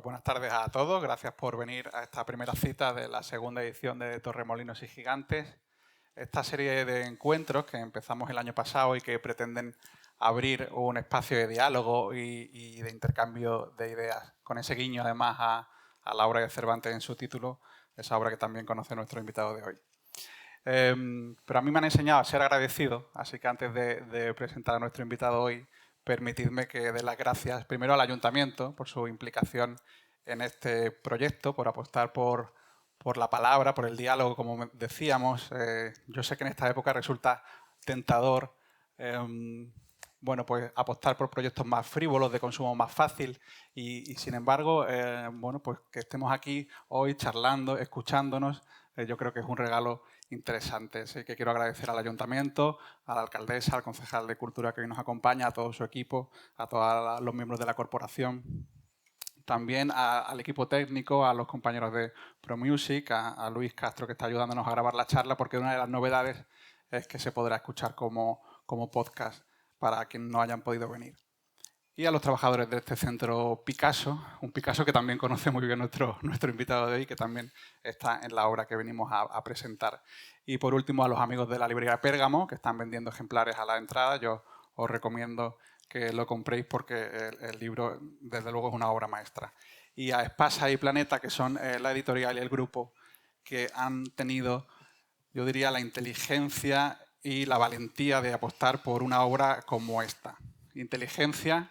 Pues buenas tardes a todos. Gracias por venir a esta primera cita de la segunda edición de Torremolinos y Gigantes. Esta serie de encuentros que empezamos el año pasado y que pretenden abrir un espacio de diálogo y de intercambio de ideas, con ese guiño además a la obra de Cervantes en su título, esa obra que también conoce nuestro invitado de hoy. Pero a mí me han enseñado a ser agradecido, así que antes de presentar a nuestro invitado hoy, permitidme que dé las gracias primero al Ayuntamiento por su implicación en este proyecto, por apostar por la palabra, por el diálogo, como decíamos. Yo sé que en esta época resulta tentador bueno, pues apostar por proyectos más frívolos, de consumo más fácil y sin embargo, bueno, pues que estemos aquí hoy charlando, escuchándonos, yo creo que es un regalo interesante. Así que quiero agradecer al Ayuntamiento, a la alcaldesa, al concejal de Cultura que hoy nos acompaña, a todo su equipo, a todos los miembros de la corporación. También al equipo técnico, a los compañeros de ProMusic, a Luis Castro que está ayudándonos a grabar la charla, porque una de las novedades es que se podrá escuchar como podcast para quienes no hayan podido venir. Y a los trabajadores de este centro Picasso, un Picasso que también conoce muy bien nuestro invitado de hoy, que también está en la obra que venimos a presentar. Y por último a los amigos de la librería Pérgamo, que están vendiendo ejemplares a la entrada. Yo os recomiendo que lo compréis porque el libro, desde luego, es una obra maestra. Y a Espasa y Planeta, que son la editorial y el grupo que han tenido, yo diría, la inteligencia y la valentía de apostar por una obra como esta. Inteligencia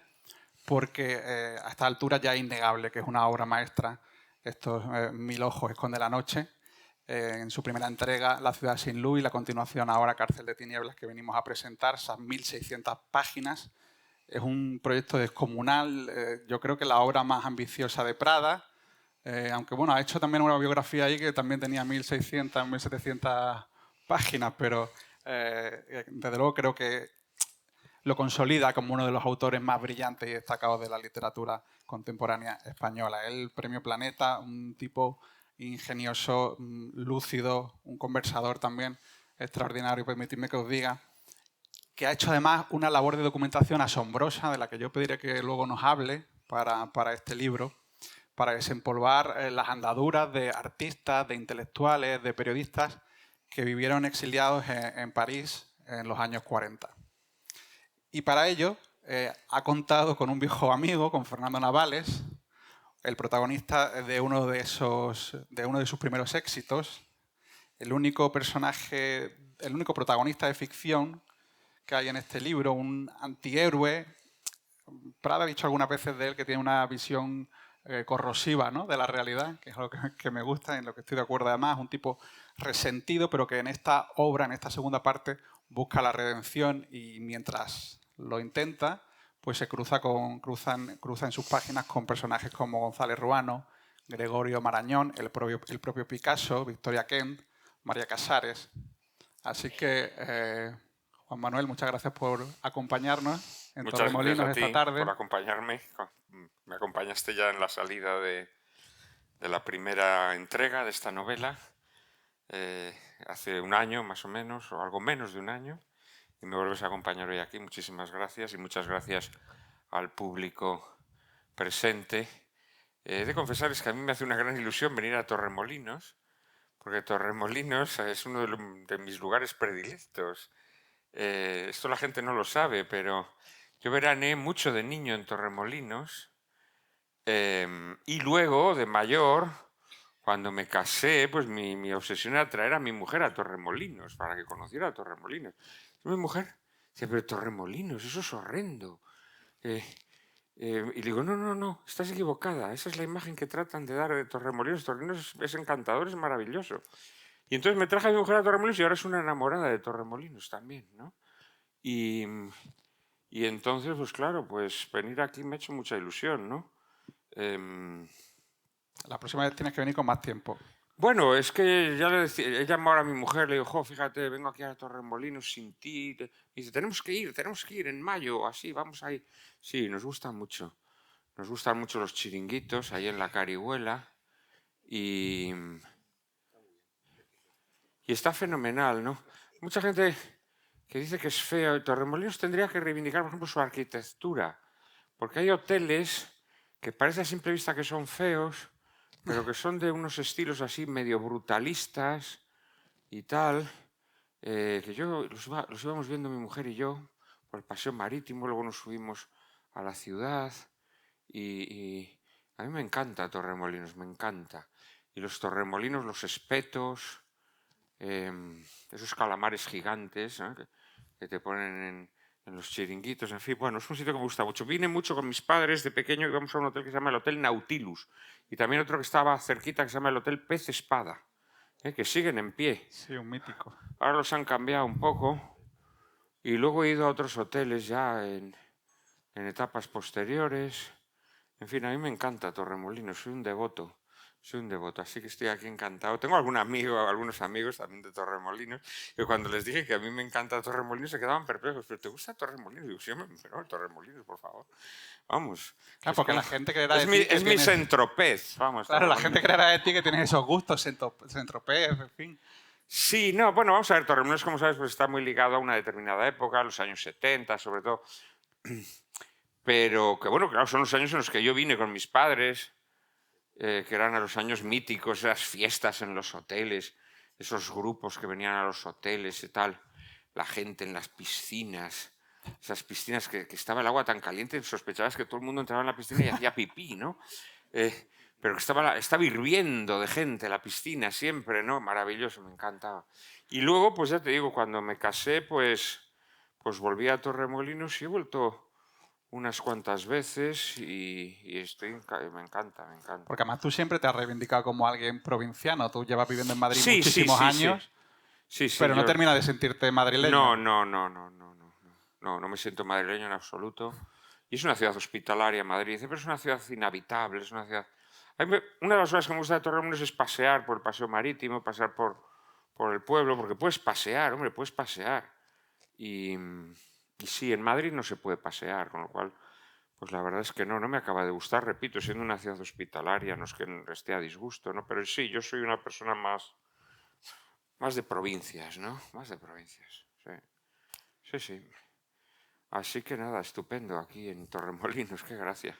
porque a esta altura ya es innegable que es una obra maestra. Estos 1000 ojos esconde la noche. En su primera entrega, La ciudad sin luz, y la continuación ahora, Cárcel de tinieblas, que venimos a presentar, esas 1600 páginas. Es un proyecto descomunal, yo creo que la obra más ambiciosa de Prada, aunque bueno, ha hecho también una biografía ahí que también tenía 1600, 1700 páginas, pero desde luego creo que lo consolida como uno de los autores más brillantes y destacados de la literatura contemporánea española. El Premio Planeta, un tipo ingenioso, lúcido, un conversador también extraordinario. Permitidme que os diga que ha hecho además una labor de documentación asombrosa, de la que yo pediré que luego nos hable para este libro, para desempolvar las andaduras de artistas, de intelectuales, de periodistas que vivieron exiliados en París en los años 40. Y para ello ha contado con un viejo amigo, con Fernando Navales, el protagonista de uno de sus primeros éxitos, el único protagonista de ficción que hay en este libro, un antihéroe. Prada ha dicho algunas veces de él que tiene una visión corrosiva, ¿no?, de la realidad, que es algo que me gusta y en lo que estoy de acuerdo además, un tipo resentido, pero que en esta obra, en esta segunda parte, busca la redención y mientras lo intenta, pues se cruza en sus páginas con personajes como González Ruano, Gregorio Marañón, el propio Picasso, Victoria Kent, María Casares. Así que, Juan Manuel, muchas gracias por acompañarnos en Muchas gracias Torremolinos a esta ti tarde. por acompañarme. Me acompañaste ya en la salida de la primera entrega de esta novela, hace un año más o menos, o algo menos de un año, y me vuelves a acompañar hoy aquí. Muchísimas gracias y muchas gracias al público presente. He de confesarles que a mí me hace una gran ilusión venir a Torremolinos, porque Torremolinos es uno de mis lugares predilectos. Esto la gente no lo sabe, pero yo veraneé mucho de niño en Torremolinos y luego, de mayor, cuando me casé, pues mi obsesión era traer a mi mujer a Torremolinos, para que conociera Torremolinos. Y mi mujer dice, pero Torremolinos, eso es horrendo. Y digo, no, estás equivocada. Esa es la imagen que tratan de dar de Torremolinos. Torremolinos es encantador, es maravilloso. Y entonces me traje a mi mujer a Torremolinos y ahora es una enamorada de Torremolinos también, ¿no? Y entonces, pues claro, pues venir aquí me ha hecho mucha ilusión, ¿no? La próxima vez tienes que venir con más tiempo. Bueno, es que ya le decía, he llamado a mi mujer, le digo, jo, fíjate, vengo aquí a Torremolinos sin ti. Y dice, tenemos que ir en mayo, así, vamos ahí. Sí, nos gusta mucho. Nos gustan mucho los chiringuitos ahí en la Carihuela. Y está fenomenal, ¿no? Mucha gente que dice que es feo. Torremolinos tendría que reivindicar, por ejemplo, su arquitectura. Porque hay hoteles que parece a simple vista que son feos, pero que son de unos estilos así medio brutalistas y tal, que los íbamos viendo mi mujer y yo por el paseo marítimo, luego nos subimos a la ciudad y a mí me encanta Torremolinos, me encanta. Y los torremolinos, los espetos, esos calamares gigantes, ¿no? que te ponen en los chiringuitos, en fin, bueno, es un sitio que me gusta mucho. Vine mucho con mis padres de pequeño, íbamos a un hotel que se llama el Hotel Nautilus y también otro que estaba cerquita que se llama el Hotel Pez Espada, que siguen en pie. Sí, un mítico. Ahora los han cambiado un poco y luego he ido a otros hoteles ya en etapas posteriores. En fin, a mí me encanta Torremolinos, soy un devoto. Soy un devoto, así que estoy aquí encantado. Tengo algunos amigos también de Torremolinos, que cuando les dije que a mí me encanta Torremolinos se quedaban perplejos. ¿Pero te gusta Torremolinos? Digo, sí, pero Torremolinos, por favor. Vamos. Claro, porque la gente creerá de ti que Es mi tienes... Saint-Tropez, vamos. Claro, la gente creerá de ti que tienes esos gustos, Saint-Tropez, en fin. Sí, no, bueno, vamos a ver, Torremolinos, como sabes, pues está muy ligado a una determinada época, los años 70, sobre todo. Pero que bueno, claro, son los años en los que yo vine con mis padres, que eran a los años míticos, esas fiestas en los hoteles, esos grupos que venían a los hoteles y tal, la gente en las piscinas, esas piscinas que estaba el agua tan caliente, sospechabas que todo el mundo entraba en la piscina y hacía pipí, ¿no? Pero que estaba hirviendo de gente la piscina siempre, ¿no? Maravilloso, me encantaba. Y luego, pues ya te digo, cuando me casé, pues volví a Torremolinos y he vuelto unas cuantas veces y me encanta, me encanta. Porque además tú siempre te has reivindicado como alguien provinciano. Tú llevas viviendo en Madrid Sí, muchísimos años, sí, pero no yo... terminas de sentirte madrileño. No me siento madrileño en absoluto. Y es una ciudad hospitalaria, Madrid, pero es una ciudad inhabitable, es una ciudad... Una de las cosas que me gusta de Torremolinos es pasear por el paseo marítimo, pasear por el pueblo, porque puedes pasear, hombre, puedes pasear. Y sí, en Madrid no se puede pasear, con lo cual, pues la verdad es que no me acaba de gustar, repito, siendo una ciudad hospitalaria, no es que esté a disgusto, ¿no? Pero sí, yo soy una persona más de provincias, ¿no? Más de provincias, sí. Sí, sí. Así que nada, estupendo aquí en Torremolinos, qué gracia.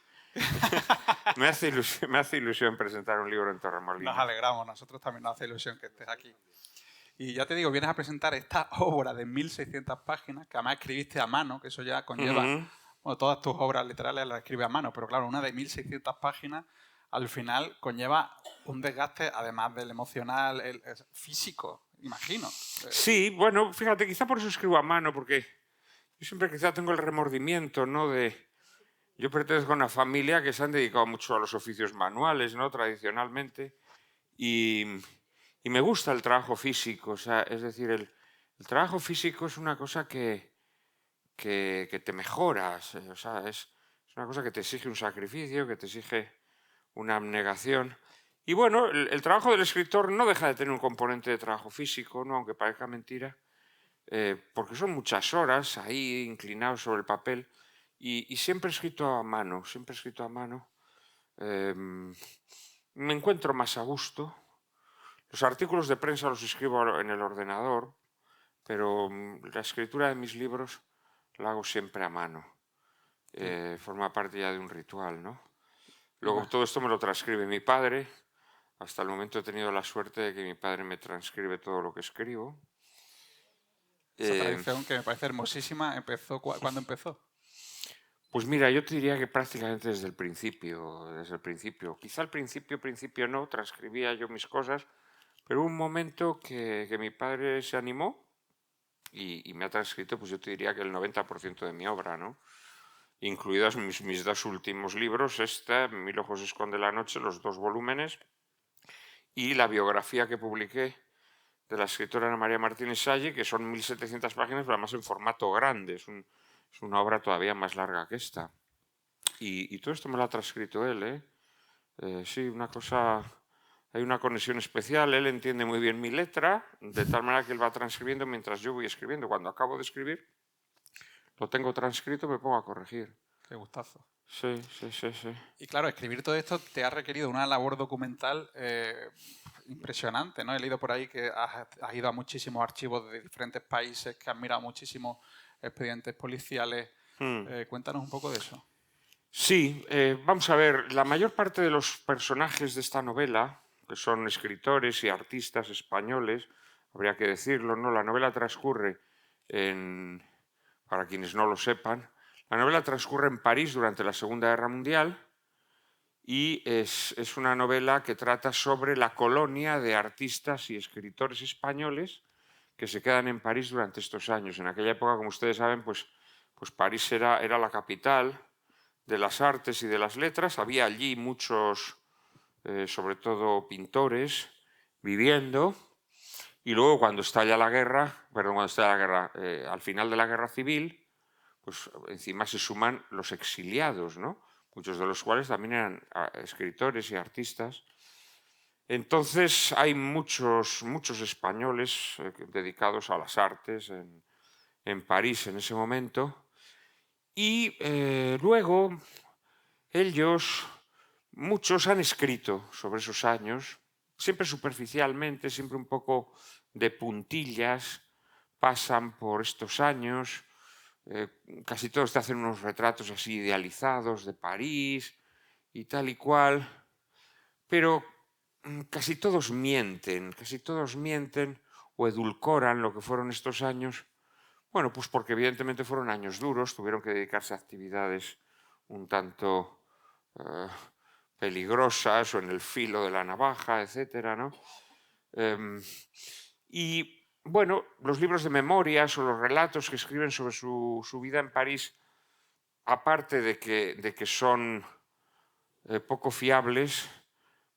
me hace ilusión presentar un libro en Torremolinos. Nos alegramos, nosotros también nos hace ilusión que estés aquí. Y ya te digo, vienes a presentar esta obra de 1600 páginas, que además escribiste a mano, que eso ya conlleva... Bueno, todas tus obras literarias las escribes a mano, pero claro, una de 1600 páginas al final conlleva un desgaste, además del emocional, el físico, imagino. Sí, bueno, fíjate, quizá por eso escribo a mano, porque yo siempre quizá tengo el remordimiento, ¿no? Yo pertenezco a una familia que se han dedicado mucho a los oficios manuales, ¿no? Tradicionalmente, y me gusta el trabajo físico, o sea, es decir, el trabajo físico es una cosa que te mejoras, o sea, es una cosa que te exige un sacrificio, que te exige una abnegación. Y bueno, el trabajo del escritor no deja de tener un componente de trabajo físico, ¿no? Aunque parezca mentira, porque son muchas horas ahí inclinados sobre el papel y siempre he escrito a mano, siempre he escrito a mano. Me encuentro más a gusto. Los artículos de prensa los escribo en el ordenador, pero la escritura de mis libros la hago siempre a mano. Forma parte ya de un ritual, ¿no? Luego todo esto me lo transcribe mi padre. Hasta el momento he tenido la suerte de que mi padre me transcribe todo lo que escribo. Esa tradición que me parece hermosísima, ¿cuándo empezó? Pues mira, yo te diría que prácticamente desde el principio. Quizá al principio no, transcribía yo mis cosas, pero hubo un momento que mi padre se animó y me ha transcrito, pues yo te diría que el 90% de mi obra, ¿no? Incluidos mis dos últimos libros, Mil ojos esconde la noche, los 2 volúmenes, y la biografía que publiqué de la escritora Ana María Martínez Salle, que son 1700 páginas, pero además en formato grande, es una obra todavía más larga que esta. Y todo esto me lo ha transcrito él, ¿eh? Sí, hay una conexión especial, él entiende muy bien mi letra, de tal manera que él va transcribiendo mientras yo voy escribiendo. Cuando acabo de escribir, lo tengo transcrito, me pongo a corregir. Qué gustazo. Sí. Y claro, escribir todo esto te ha requerido una labor documental impresionante, ¿no? He leído por ahí que has ido a muchísimos archivos de diferentes países, que has mirado muchísimos expedientes policiales. Cuéntanos un poco de eso. Sí, vamos a ver, la mayor parte de los personajes de esta novela, que son escritores y artistas españoles, habría que decirlo, ¿no? La novela transcurre en, para quienes no lo sepan, la novela transcurre en París durante la Segunda Guerra Mundial y es una novela que trata sobre la colonia de artistas y escritores españoles que se quedan en París durante estos años. En aquella época, como ustedes saben, pues París era la capital de las artes y de las letras. Había allí muchos, sobre todo pintores, viviendo. Y luego cuando estalla la guerra, perdón, cuando estalla la guerra, al final de la guerra civil, pues encima se suman los exiliados, ¿no? Muchos de los cuales también eran escritores y artistas. Entonces hay muchos españoles dedicados a las artes en París en ese momento. Y luego ellos, muchos han escrito sobre esos años, siempre superficialmente, siempre un poco de puntillas, pasan por estos años, casi todos te hacen unos retratos así idealizados de París y tal y cual, pero casi todos mienten o edulcoran lo que fueron estos años. Bueno, pues porque evidentemente fueron años duros, tuvieron que dedicarse a actividades un tanto eh, peligrosas o en el filo de la navaja, etcétera, ¿no? Y bueno, los libros de memorias o los relatos que escriben sobre su vida en París, aparte de que son poco fiables,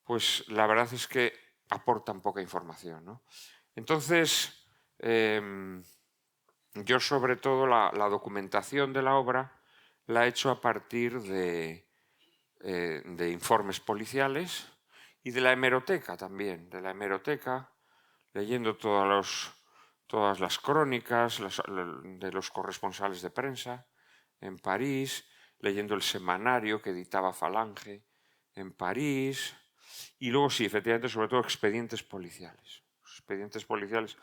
pues la verdad es que aportan poca información, ¿no? Entonces, yo sobre todo la documentación de la obra la he hecho a partir de informes policiales y de la hemeroteca también, de la hemeroteca, leyendo todas las crónicas de los corresponsales de prensa en París, leyendo el semanario que editaba Falange en París, y luego sí, efectivamente, sobre todo expedientes policiales. Expedientes policiales,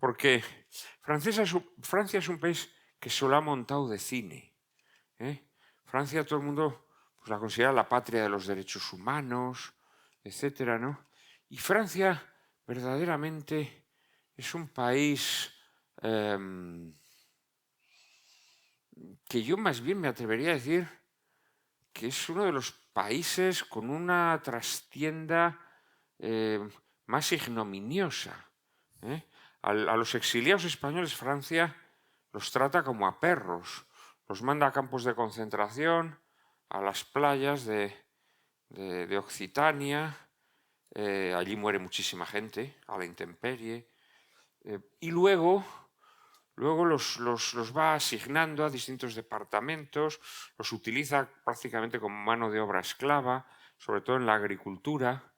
porque Francia es un país que se lo ha montado de cine. ¿eh? Francia, todo el mundo pues, la considera la patria de los derechos humanos, etcétera, ¿no? Y Francia verdaderamente es un país que yo más bien me atrevería a decir que es uno de los países con una trastienda más ignominiosa. ¿eh? A los exiliados españoles Francia los trata como a perros, los manda a campos de concentración, a las playas de Occitania, allí muere muchísima gente, a la intemperie, y luego los va asignando a distintos departamentos, los utiliza prácticamente como mano de obra esclava, sobre todo en la agricultura,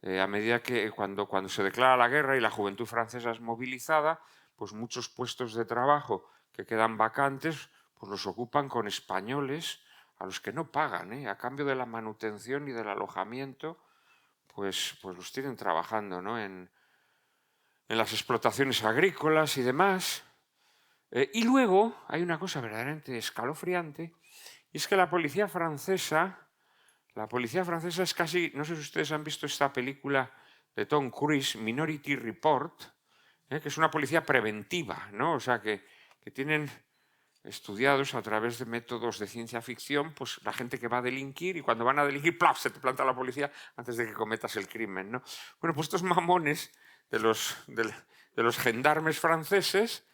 a medida que cuando se declara la guerra y la juventud francesa es movilizada, pues muchos puestos de trabajo que quedan vacantes, pues los ocupan con españoles a los que no pagan, a cambio de la manutención y del alojamiento, pues los tienen trabajando, ¿no? en las explotaciones agrícolas y demás. Y luego hay una cosa verdaderamente escalofriante, y es que la policía francesa es casi, no sé si ustedes han visto esta película de Tom Cruise, Minority Report, que es una policía preventiva, ¿no? O sea, que tienen estudiados a través de métodos de ciencia ficción, pues la gente que va a delinquir y cuando van a delinquir, ¡plaf!, se te planta la policía antes de que cometas el crimen, ¿no? Bueno, pues estos mamones de los gendarmes franceses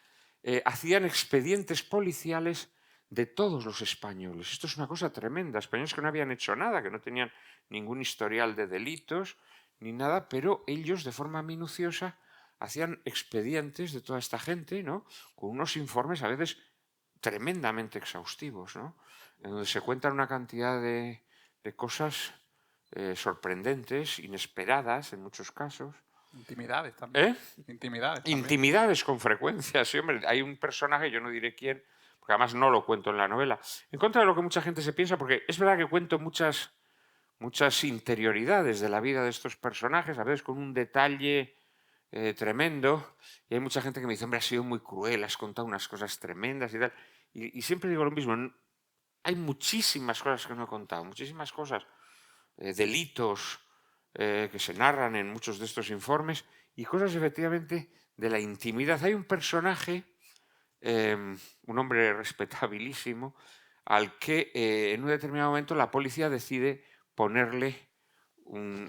hacían expedientes policiales de todos los españoles. Esto es una cosa tremenda. Españoles que no habían hecho nada, que no tenían ningún historial de delitos ni nada, pero ellos de forma minuciosa hacían expedientes de toda esta gente, ¿no? Con unos informes a veces tremendamente exhaustivos, ¿no? En donde se cuentan una cantidad de cosas sorprendentes, inesperadas en muchos casos. Intimidades también. ¿Eh? Intimidades también. Intimidades con frecuencia, sí, hombre. Hay un personaje, yo no diré quién, porque además no lo cuento en la novela, en contra de lo que mucha gente se piensa, porque es verdad que cuento muchas interioridades de la vida de estos personajes, a veces con un detalle tremendo, y hay mucha gente que me dice, hombre, has sido muy cruel, has contado unas cosas tremendas y tal. Y siempre digo lo mismo, hay muchísimas cosas que no he contado, muchísimas cosas, delitos que se narran en muchos de estos informes y cosas efectivamente de la intimidad. Hay un personaje, un hombre respetabilísimo, al que en un determinado momento la policía decide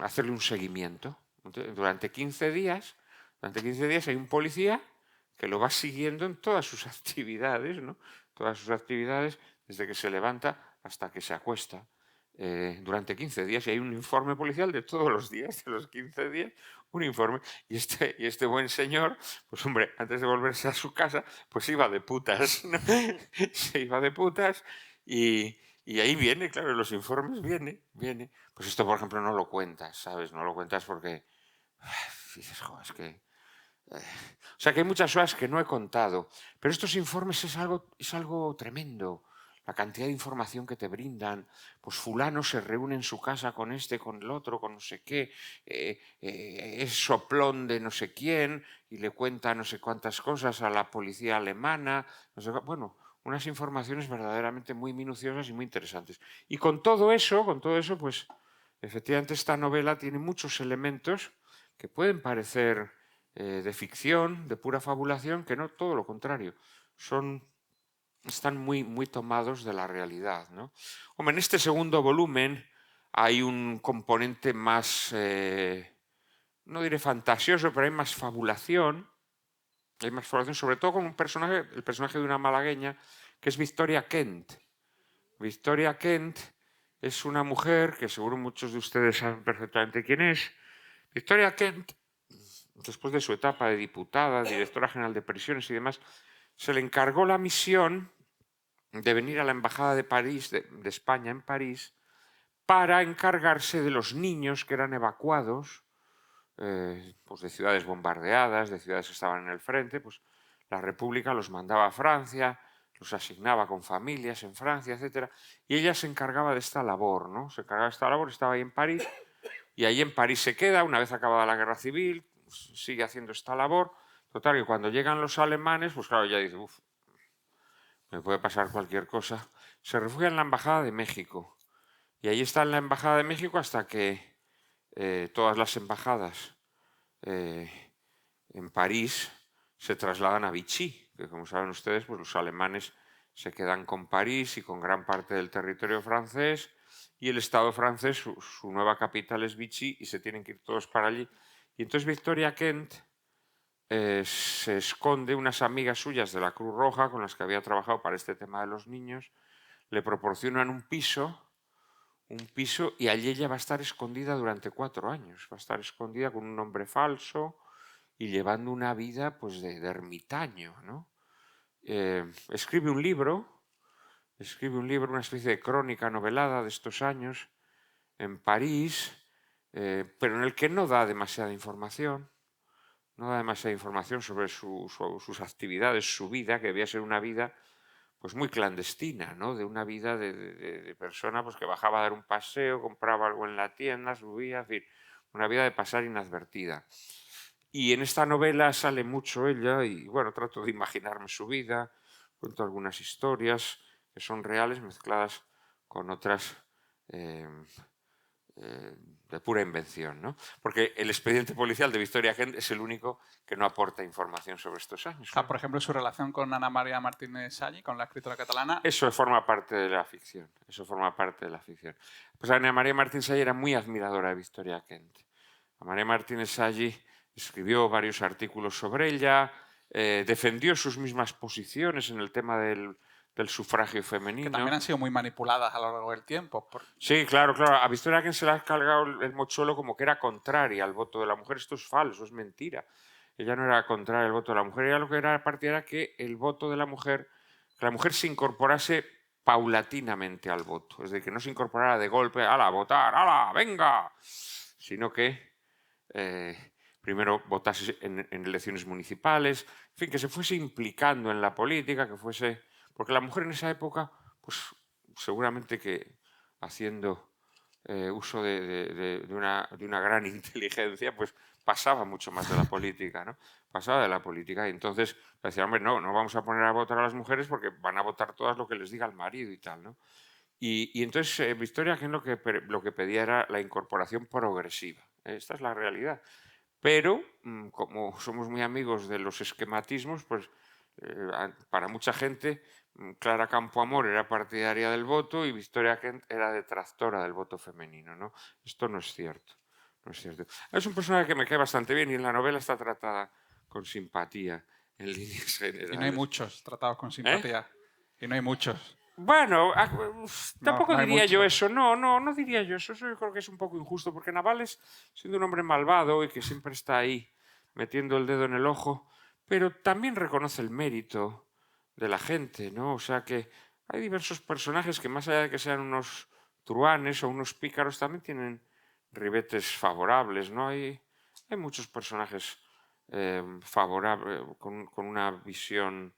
hacerle un seguimiento. Durante 15 días hay un policía que lo va siguiendo en todas sus actividades, ¿no? Todas sus actividades, desde que se levanta hasta que se acuesta. Durante 15 días y hay un informe policial de todos los días, de los 15 días, un informe. Y este buen señor, pues hombre, antes de volverse a su casa, pues iba de putas, ¿no? Se iba de putas y ahí viene, claro, en los informes viene. Pues esto, por ejemplo, no lo cuentas, ¿sabes? No lo cuentas porque dices, jo, es que... O sea, que hay muchas cosas que no he contado, pero estos informes es algo tremendo. La cantidad de información que te brindan, pues fulano se reúne en su casa con este, con el otro, con no sé qué, es soplón de no sé quién y le cuenta no sé cuántas cosas a la policía alemana, no sé, bueno, unas informaciones verdaderamente muy minuciosas y muy interesantes. Y con todo eso, pues efectivamente esta novela tiene muchos elementos que pueden parecer de ficción, de pura fabulación, que no, todo lo contrario, están muy tomados de la realidad, ¿no? Hombre, en este segundo volumen hay un componente más, no diré fantasioso, pero hay más fabulación, sobre todo con el personaje de una malagueña, que es Victoria Kent. Victoria Kent es una mujer que seguro muchos de ustedes saben perfectamente quién es. Victoria Kent, después de su etapa de diputada, directora general de prisiones y demás, se le encargó la misión de venir a la Embajada de París, de España en París, para encargarse de los niños que eran evacuados pues de ciudades bombardeadas, de ciudades que estaban en el frente. Pues la República los mandaba a Francia, los asignaba con familias en Francia, etc. Y ella se encargaba de esta labor, ¿no? Se encargaba de esta labor, estaba ahí en París, y ahí en París se queda, una vez acabada la guerra civil, sigue haciendo esta labor. Total, que cuando llegan los alemanes, pues claro, ya dice, uff, me puede pasar cualquier cosa. Se refugia en la Embajada de México. Y ahí está en la Embajada de México hasta que todas las embajadas en París se trasladan a Vichy, que como saben ustedes, pues los alemanes se quedan con París y con gran parte del territorio francés, y el Estado francés, su nueva capital es Vichy, y se tienen que ir todos para allí. Y entonces Victoria Kent se esconde, unas amigas suyas de la Cruz Roja con las que había trabajado para este tema de los niños, le proporcionan un piso y allí ella va a estar escondida durante 4 años, va a estar escondida con un nombre falso y llevando una vida pues de ermitaño, ¿no? Escribe un libro, una especie de crónica novelada de estos años en París, pero en el que no da demasiada información, sobre sus actividades, su vida, que debía ser una vida pues muy clandestina, ¿no? De una vida de persona pues, que bajaba a dar un paseo, compraba algo en la tienda, subía, en fin, una vida de pasar inadvertida. Y en esta novela sale mucho ella y, bueno, trato de imaginarme su vida, cuento algunas historias que son reales mezcladas con otras de pura invención, ¿no? Porque el expediente policial de Victoria Kent es el único que no aporta información sobre estos años. O sea, por ejemplo, su relación con Ana María Martínez Sagi, con la escritora catalana. Eso forma parte de la ficción. Pues Ana María Martínez Sagi era muy admiradora de Victoria Kent. Ana María Martínez Sagi escribió varios artículos sobre ella, defendió sus mismas posiciones en el tema del sufragio femenino. Que también han sido muy manipuladas a lo largo del tiempo. Sí, claro. A Victoria Kent se le ha cargado el mochuelo como que era contraria al voto de la mujer. Esto es falso, es mentira. Ella no era contraria al voto de la mujer. Ella lo que era partidaria era que el voto de la mujer, que la mujer se incorporase paulatinamente al voto. Es decir, que no se incorporara de golpe, ¡ala, votar, ala, venga! Sino que primero votase en elecciones municipales, en fin, que se fuese implicando en la política, que fuese... Porque la mujer en esa época, pues seguramente que haciendo uso de una gran inteligencia, pues pasaba mucho más de la política, ¿no? Pasaba de la política y entonces decía, hombre, no vamos a poner a votar a las mujeres porque van a votar todas lo que les diga el marido y tal, ¿no? Y entonces Victoria Kent lo que pedía era la incorporación progresiva. Esta es la realidad. Pero, como somos muy amigos de los esquematismos, pues para mucha gente Clara Campoamor era partidaria del voto y Victoria Kent era detractora del voto femenino, ¿no? Esto no es cierto. No es cierto. Es un personaje que me cae bastante bien y en la novela está tratada con simpatía en líneas Y no hay generales. muchos tratados con ¿Eh? simpatía. Y no hay muchos. Bueno, No, tampoco no hay diría yo muchos. eso. No diría yo eso. Eso yo creo que es un poco injusto, porque Navales, siendo un hombre malvado y que siempre está ahí metiendo el dedo en el ojo, pero también reconoce el mérito de la gente, ¿no? O sea que hay diversos personajes que, más allá de que sean unos truanes o unos pícaros, también tienen ribetes favorables, ¿no? Hay muchos personajes favorables, con una visión,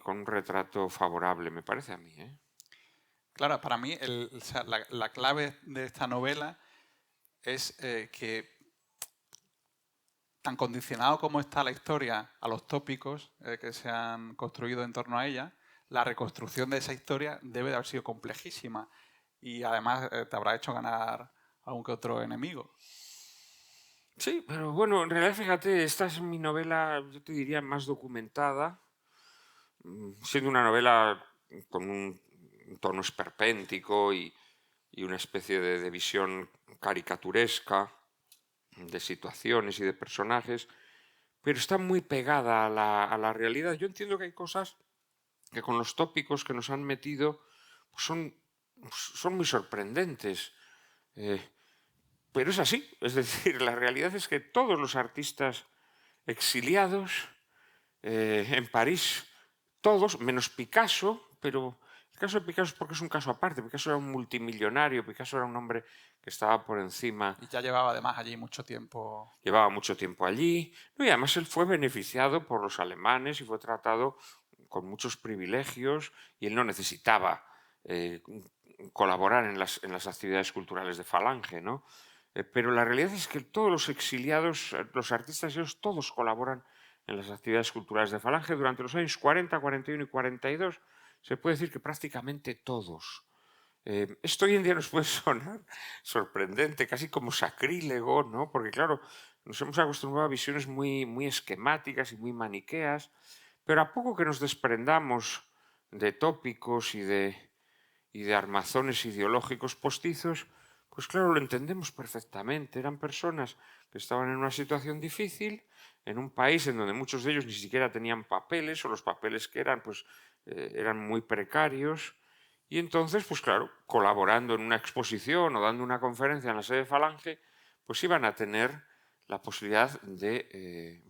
con un retrato favorable, me parece a mí, ¿eh? Claro, para mí o sea, la clave de esta novela es que tan condicionado como está la historia a los tópicos que se han construido en torno a ella, la reconstrucción de esa historia debe de haber sido complejísima y además te habrá hecho ganar algún que otro enemigo. Sí, pero bueno, en realidad fíjate, esta es mi novela, yo te diría, más documentada, siendo una novela con un tono esperpéntico y una especie de visión caricaturesca de situaciones y de personajes, pero está muy pegada a la realidad. Yo entiendo que hay cosas que con los tópicos que nos han metido pues son muy sorprendentes. Eh, pero es así, es decir, la realidad es que todos los artistas exiliados en París, todos, menos Picasso, pero el caso de Picasso es porque es un caso aparte. Picasso era un multimillonario, Picasso era un hombre que estaba por encima, Y ya llevaba además allí mucho tiempo. llevaba mucho tiempo allí, no, y además él fue beneficiado por los alemanes y fue tratado con muchos privilegios y él no necesitaba colaborar en las actividades culturales de Falange, ¿no? Pero la realidad es que todos los exiliados, los artistas, ellos todos colaboran en las actividades culturales de Falange durante los años 40, 41 y 42. Se puede decir que prácticamente todos. Esto hoy en día nos puede sonar sorprendente, casi como sacrílego, ¿no? Porque claro, nos hemos acostumbrado a visiones muy esquemáticas y muy maniqueas, pero a poco que nos desprendamos de tópicos y de armazones ideológicos postizos, pues claro, lo entendemos perfectamente. Eran personas que estaban en una situación difícil, en un país en donde muchos de ellos ni siquiera tenían papeles, o los papeles que eran, pues eran muy precarios. Y entonces, pues claro, colaborando en una exposición o dando una conferencia en la sede de Falange, pues iban a tener la posibilidad de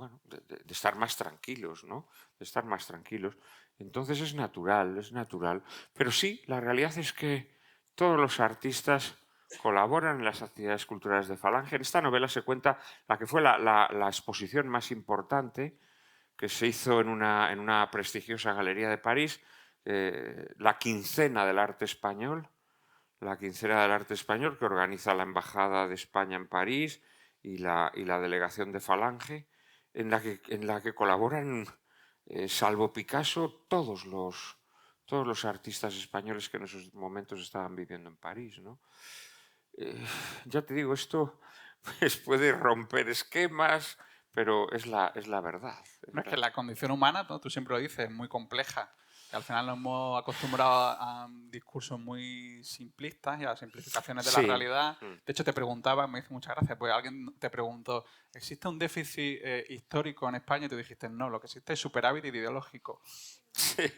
estar más tranquilos, ¿no? De estar más tranquilos. Entonces es natural, es natural. Pero sí, la realidad es que todos los artistas colaboran en las actividades culturales de Falange. En esta novela se cuenta la que fue la exposición más importante que se hizo en una prestigiosa galería de París, la Quincena del Arte Español, la Quincena del Arte Español que organiza la Embajada de España en París y la delegación de Falange, en la que colaboran, salvo Picasso, todos los artistas españoles que en esos momentos estaban viviendo en París, ¿no? Ya te digo, esto pues, puede romper esquemas, pero es la verdad. No es que la condición humana, ¿no? Tú siempre lo dices, es muy compleja. Que al final nos hemos acostumbrado a discursos muy simplistas y a simplificaciones de la Sí. realidad. De hecho, te preguntaba, me hizo muchas gracias, porque alguien te preguntó, ¿existe un déficit histórico en España? Y tú dijiste, no, lo que existe es superávit ideológico. Sí,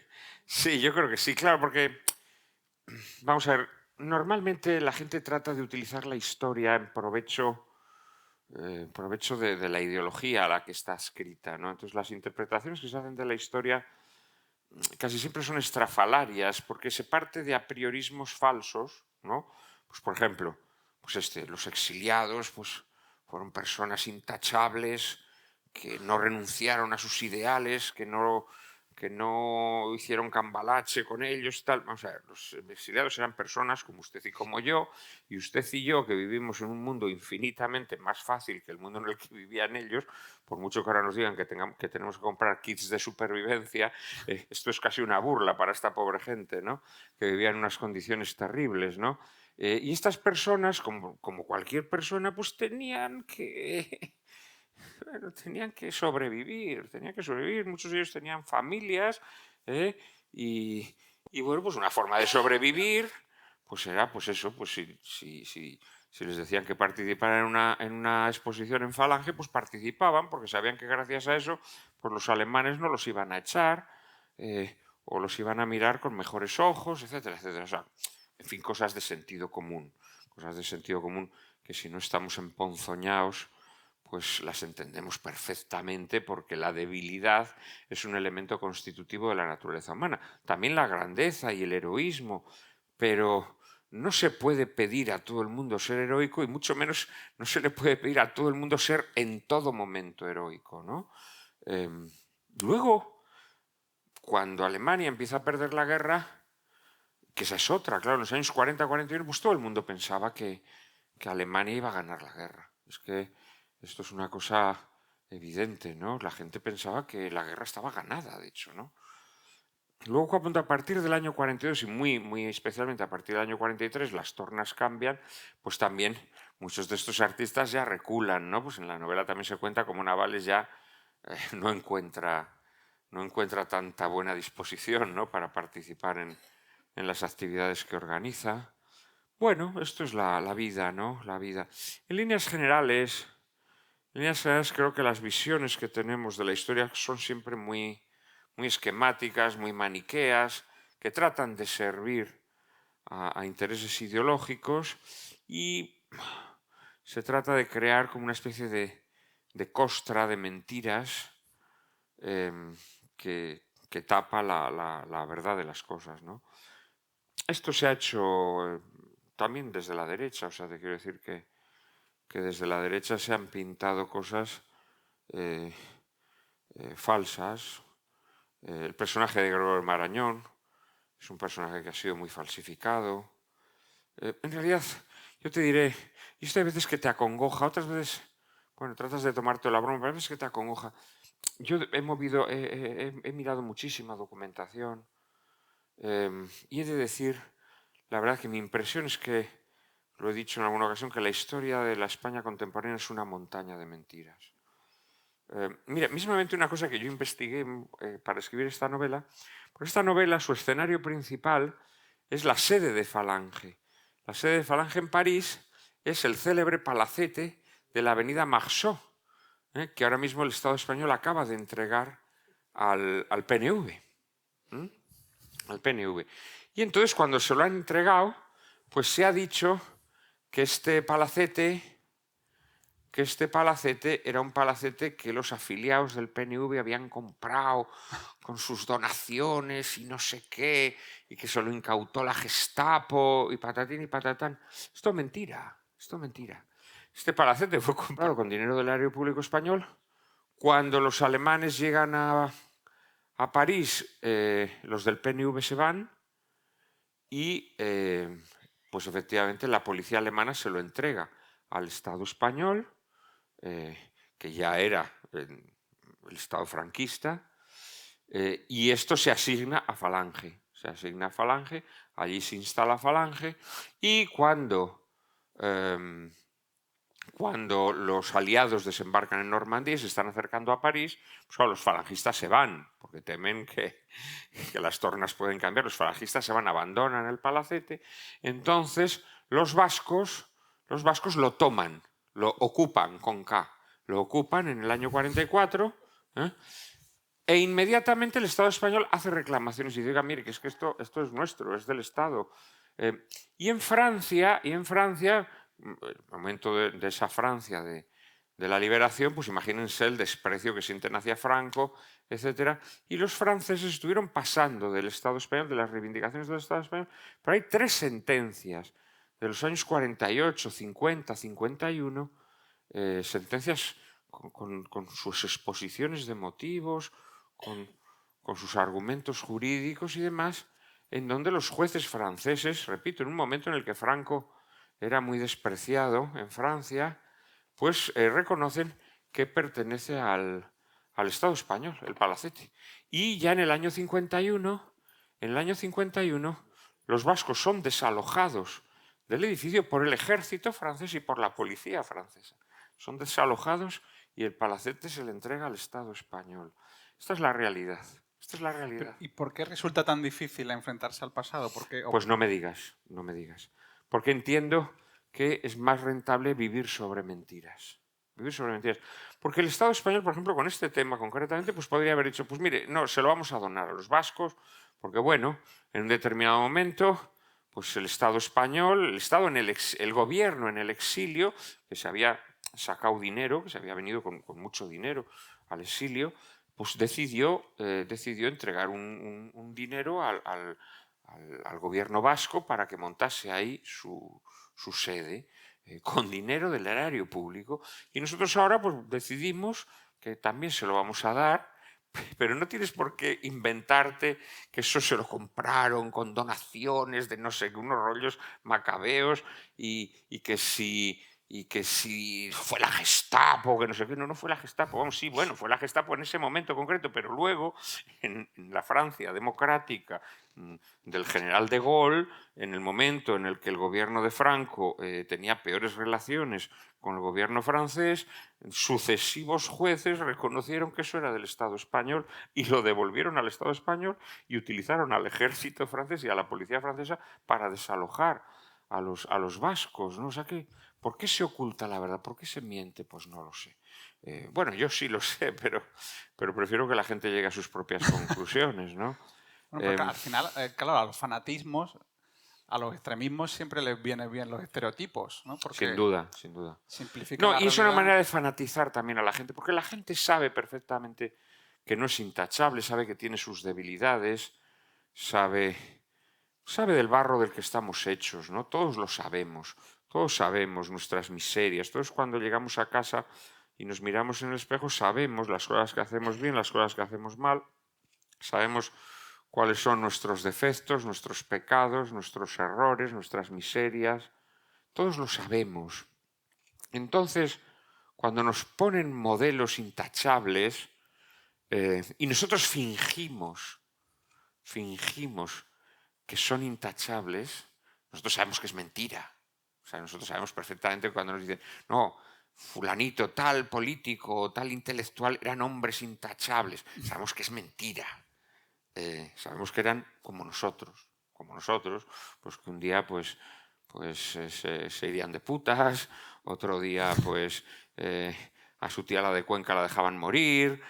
sí, yo creo que sí, claro, porque, vamos a ver, normalmente la gente trata de utilizar la historia en provecho de la ideología a la que está escrita, ¿no? Entonces las interpretaciones que se hacen de la historia casi siempre son estrafalarias, porque se parte de apriorismos falsos, ¿no? Pues por ejemplo, los exiliados, pues fueron personas intachables que no renunciaron a sus ideales, que no hicieron cambalache con ellos, tal. Vamos a ver, los exiliados eran personas como usted y como yo, y usted y yo, que vivimos en un mundo infinitamente más fácil que el mundo en el que vivían ellos, por mucho que ahora nos digan que tenemos que comprar kits de supervivencia, esto es casi una burla para esta pobre gente, ¿no? Que vivía en unas condiciones terribles, ¿no? Y estas personas, como cualquier persona, pues tenían que bueno, tenían que sobrevivir, muchos de ellos tenían familias, ¿eh? Y bueno, pues una forma de sobrevivir, pues era pues eso, pues si les decían que participaran en una exposición en Falange, pues participaban, porque sabían que gracias a eso, pues los alemanes no los iban a echar, o los iban a mirar con mejores ojos, etcétera, etcétera. O sea, en fin, cosas de sentido común, que si no estamos emponzoñados, pues las entendemos perfectamente, porque la debilidad es un elemento constitutivo de la naturaleza humana. También la grandeza y el heroísmo, pero no se puede pedir a todo el mundo ser heroico, y mucho menos no se le puede pedir a todo el mundo ser en todo momento heroico, ¿no? Luego, cuando Alemania empieza a perder la guerra, que esa es otra, claro, en los años 40-41, pues todo el mundo pensaba que Alemania iba a ganar la guerra. Es que esto es una cosa evidente, ¿no? La gente pensaba que la guerra estaba ganada, de hecho, ¿no? Luego, cuando a partir del año 42 y muy especialmente a partir del año 43 las tornas cambian, pues también muchos de estos artistas ya reculan, ¿no? Pues en la novela también se cuenta cómo Navales ya no encuentra tanta buena disposición, ¿no? Para participar en las actividades que organiza. Bueno, esto es la vida, ¿no? La vida. En líneas generales creo que las visiones que tenemos de la historia son siempre muy esquemáticas, muy maniqueas, que tratan de servir a intereses ideológicos, y se trata de crear como una especie de costra de mentiras, que tapa la verdad de las cosas, ¿no? Esto se ha hecho también desde la derecha, o sea, te quiero decir que desde la derecha se han pintado cosas falsas. El personaje de Gregorio Marañón es un personaje que ha sido muy falsificado. En realidad, yo te diré, y esto hay veces que te acongoja, otras veces, bueno, tratas de tomarte la broma, pero hay veces que te acongoja. Yo he mirado muchísima documentación, y he de decir, la verdad, que mi impresión es que, lo he dicho en alguna ocasión, que la historia de la España contemporánea es una montaña de mentiras. Mira, mismamente una cosa que yo investigué para escribir esta novela, pues esta novela, su escenario principal es la sede de Falange. La sede de Falange en París es el célebre palacete de la avenida Marceau, que ahora mismo el Estado español acaba de entregar al PNV. Al PNV. Y entonces, cuando se lo han entregado, pues se ha dicho que este palacete era un palacete que los afiliados del PNV habían comprado con sus donaciones y no sé qué, y que se lo incautó la Gestapo y patatín y patatán. Esto es mentira, esto es mentira. Este palacete fue comprado con dinero del erario público español. Cuando los alemanes llegan a París, los del PNV se van, y pues efectivamente la policía alemana se lo entrega al Estado español, que ya era el Estado franquista, y esto se asigna a Falange. Allí se instala Falange, y cuando los aliados desembarcan en Normandía y se están acercando a París, pues claro, los falangistas se van, porque temen que las tornas pueden cambiar. Los falangistas se van, abandonan el palacete. Entonces los vascos lo toman, lo ocupan con K, lo ocupan en el año 44, e inmediatamente el Estado español hace reclamaciones y dice: mire, que es que esto es nuestro, es del Estado. Y en Francia, el momento de esa Francia de la liberación, pues imagínense el desprecio que sienten hacia Franco, etc. Y los franceses estuvieron pasando del Estado español, de las reivindicaciones del Estado español, pero hay 3 sentencias de los años 48, 50, 51, sentencias con sus exposiciones de motivos, con sus argumentos jurídicos y demás, en donde los jueces franceses, repito, en un momento en el que Franco era muy despreciado en Francia, pues reconocen que pertenece al Estado español, el Palacete. Y ya en el año 51, los vascos son desalojados del edificio por el ejército francés y por la policía francesa. Son desalojados y el Palacete se le entrega al Estado español. Esta es la realidad. Esta es la realidad. ¿Y por qué resulta tan difícil enfrentarse al pasado? Pues no me digas, no me digas. Porque entiendo que es más rentable vivir sobre mentiras. Vivir sobre mentiras. Porque el Estado español, por ejemplo, con este tema concretamente, pues podría haber dicho, pues mire, no, se lo vamos a donar a los vascos, porque bueno, en un determinado momento, pues el Estado español, el Estado el gobierno en el exilio, que se había sacado dinero, que se había venido con mucho dinero al exilio, pues decidió entregar un dinero al gobierno vasco para que montase ahí su sede con dinero del erario público. Y nosotros ahora pues decidimos que también se lo vamos a dar, pero no tienes por qué inventarte que eso se lo compraron con donaciones de no sé qué, unos rollos macabeos y que si fue la Gestapo, que no sé qué, no fue la Gestapo, vamos, sí, bueno, fue la Gestapo en ese momento concreto, pero luego en la Francia democrática del general de Gaulle, en el momento en el que el gobierno de Franco tenía peores relaciones con el gobierno francés, sucesivos jueces reconocieron que eso era del Estado español y lo devolvieron al Estado español y utilizaron al ejército francés y a la policía francesa para desalojar a los vascos, ¿no? O sea que, ¿por qué se oculta la verdad? ¿Por qué se miente? Pues no lo sé. Bueno, yo sí lo sé, pero prefiero que la gente llegue a sus propias conclusiones, ¿no? Bueno, porque al final, claro, a los fanatismos, a los extremismos siempre les vienen bien los estereotipos, ¿no? Porque sin duda, sin duda. simplifican la No, y es una realidad. manera de fanatizar también a la gente, porque la gente sabe perfectamente que no es intachable, sabe que tiene sus debilidades, sabe del barro del que estamos hechos, ¿no? Todos lo sabemos, todos sabemos nuestras miserias, todos cuando llegamos a casa y nos miramos en el espejo sabemos las cosas que hacemos bien, las cosas que hacemos mal, sabemos cuáles son nuestros defectos, nuestros pecados, nuestros errores, nuestras miserias, todos lo sabemos. Entonces, cuando nos ponen modelos intachables y nosotros fingimos que son intachables, nosotros sabemos que es mentira. O sea, nosotros sabemos perfectamente cuando nos dicen, no, fulanito, tal político, tal intelectual eran hombres intachables. Sabemos que es mentira. Sabemos que eran como nosotros, pues que un día pues se irían de putas, otro día pues a su tía la de Cuenca la dejaban morir,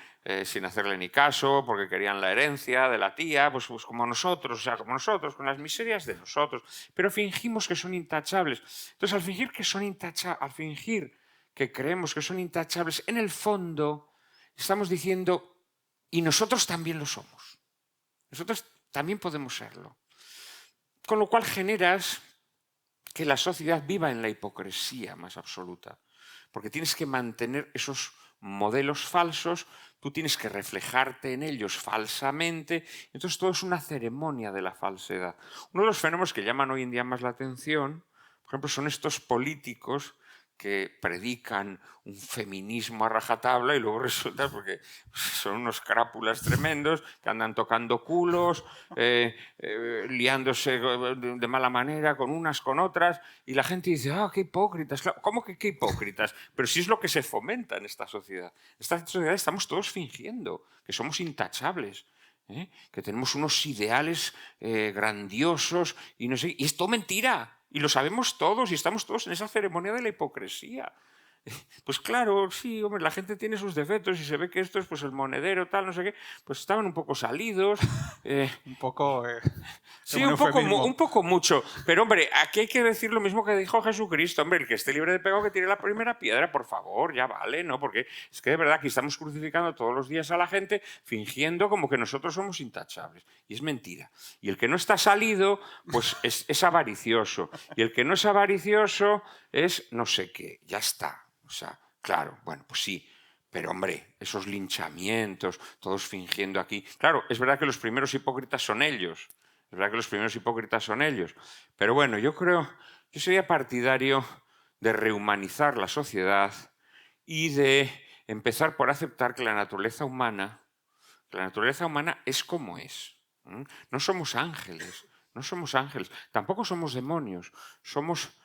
sin hacerle ni caso, porque querían la herencia de la tía, pues como nosotros, o sea, como nosotros, con las miserias de nosotros, pero fingimos que son intachables. Entonces, al fingir que creemos que son intachables, en el fondo estamos diciendo, y nosotros también lo somos. Nosotros también podemos serlo. Con lo cual generas que la sociedad viva en la hipocresía más absoluta. Porque tienes que mantener esos modelos falsos, tú tienes que reflejarte en ellos falsamente. Entonces todo es una ceremonia de la falsedad. Uno de los fenómenos que llaman hoy en día más la atención, por ejemplo, son estos políticos que predican un feminismo a rajatabla y luego resulta porque son unos crápulas tremendos que andan tocando culos, liándose de mala manera con unas, con otras, y la gente dice, qué hipócritas. Claro, ¿cómo que qué hipócritas? Pero sí es lo que se fomenta en esta sociedad. En esta sociedad estamos todos fingiendo que somos intachables. Que tenemos unos ideales grandiosos y no sé, y es todo mentira. Y lo sabemos todos y estamos todos en esa ceremonia de la hipocresía. Pues claro, sí, hombre, la gente tiene sus defectos y se ve que esto es pues el monedero, tal, no sé qué, pues estaban un poco salidos. Un poco... sí, un poco mucho. Pero, hombre, aquí hay que decir lo mismo que dijo Jesucristo. Hombre, el que esté libre de pecado que tire la primera piedra, por favor, ya vale, ¿no? Porque es que de verdad aquí estamos crucificando todos los días a la gente fingiendo como que nosotros somos intachables. Y es mentira. Y el que no está salido, pues es avaricioso. Y el que no es avaricioso es no sé qué. Ya está. O sea, claro, bueno, pues sí. Pero, hombre, esos linchamientos, todos fingiendo aquí. Claro, es verdad que los primeros hipócritas son ellos. Es verdad que los primeros hipócritas son ellos. Pero bueno, yo sería partidario de rehumanizar la sociedad y de empezar por aceptar que la naturaleza humana es como es. No somos ángeles, no somos ángeles, tampoco somos demonios, somos,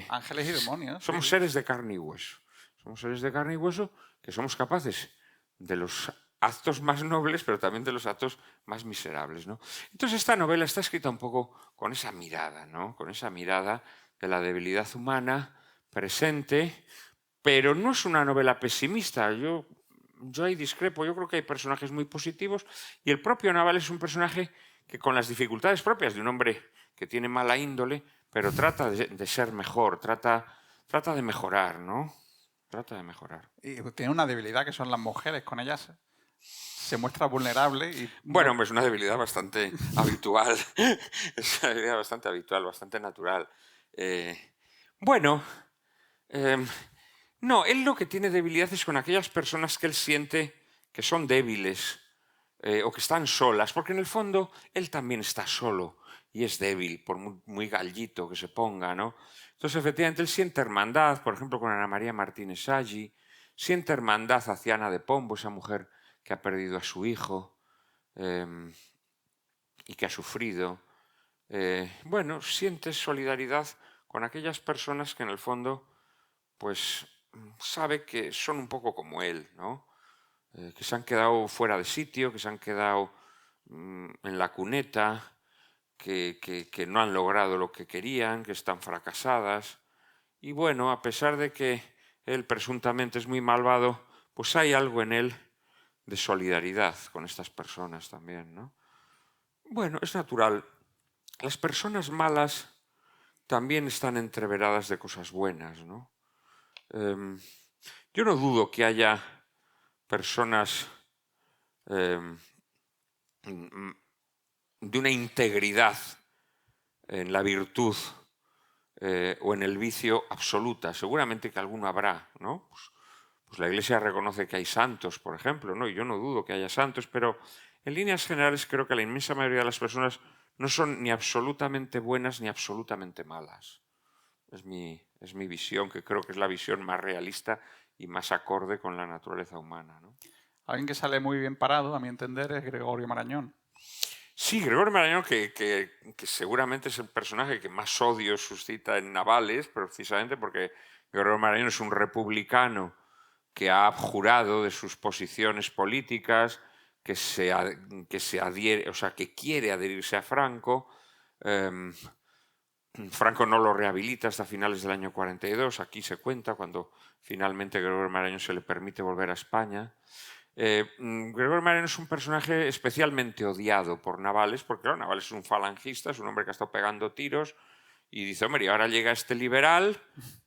Ángeles y demonios, sí, somos sí. seres de carne y hueso. Somos seres de carne y hueso que somos capaces de los actos más nobles, pero también de los actos más miserables, ¿no? Entonces esta novela está escrita un poco con esa mirada, ¿no? Con esa mirada de la debilidad humana presente, pero no es una novela pesimista. Yo ahí discrepo. Yo creo que hay personajes muy positivos y el propio Naval es un personaje que, con las dificultades propias de un hombre que tiene mala índole, pero trata de ser mejor, trata de mejorar, ¿no? Trata de mejorar. Y tiene una debilidad que son las mujeres. Con ellas se muestra vulnerable y Bueno, no... hombre, es una debilidad bastante habitual. Es una debilidad bastante habitual, bastante natural. Eh, bueno, eh, no, él lo que tiene debilidad es con aquellas personas que él siente que son débiles o que están solas, porque en el fondo él también está solo y es débil, por muy gallito que se ponga, ¿no? Entonces, efectivamente, él siente hermandad, por ejemplo, con Ana María Martínez Aggi, siente hermandad hacia Ana de Pombo, esa mujer que ha perdido a su hijo y que ha sufrido. Bueno, siente solidaridad con aquellas personas que en el fondo, pues, sabe que son un poco como él, ¿no? Que se han quedado fuera de sitio, que se han quedado en la cuneta, que no han logrado lo que querían, que están fracasadas. Y bueno, a pesar de que él presuntamente es muy malvado, pues hay algo en él de solidaridad con estas personas también, ¿no? Bueno, es natural. Las personas malas también están entreveradas de cosas buenas, ¿no? Yo no dudo que haya personas de una integridad en la virtud o en el vicio absoluta. Seguramente que alguno habrá, ¿no? Pues la Iglesia reconoce que hay santos, por ejemplo, ¿no? Y yo no dudo que haya santos, pero en líneas generales creo que la inmensa mayoría de las personas no son ni absolutamente buenas ni absolutamente malas. Es mi visión, que creo que es la visión más realista y más acorde con la naturaleza humana, ¿no? Alguien que sale muy bien parado, a mi entender, es Gregorio Marañón. Sí, Gregorio Marañón, que seguramente es el personaje que más odio suscita en Navales, precisamente porque Gregorio Marañón es un republicano que ha abjurado de sus posiciones políticas, que se adhiere, o sea, que quiere adherirse a Franco. Franco no lo rehabilita hasta finales del año 42. Aquí se cuenta cuando finalmente Gregorio Marañón se le permite volver a España. Gregorio Marañón es un personaje especialmente odiado por Navales, porque claro, Navales es un falangista, es un hombre que ha estado pegando tiros y dice, hombre, y ahora llega este liberal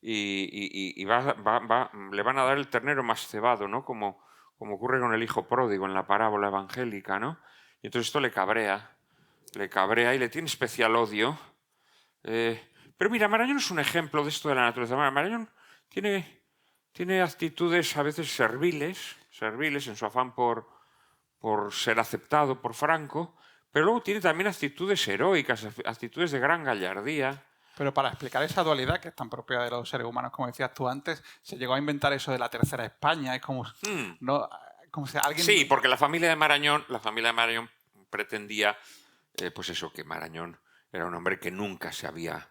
y le van a dar el ternero más cebado, ¿no? Como ocurre con el hijo pródigo en la parábola evangélica, ¿no? Y entonces esto le cabrea y le tiene especial odio. Pero mira, Marañón es un ejemplo de esto de la naturaleza. Marañón tiene actitudes a veces serviles en su afán por ser aceptado por Franco, pero luego tiene también actitudes heroicas, actitudes de gran gallardía. Pero para explicar esa dualidad que es tan propia de los seres humanos, como decías tú antes, se llegó a inventar eso de la tercera España. Es como, no, como si alguien... Sí, porque la familia de Marañón pretendía, pues eso, que Marañón era un hombre que nunca se había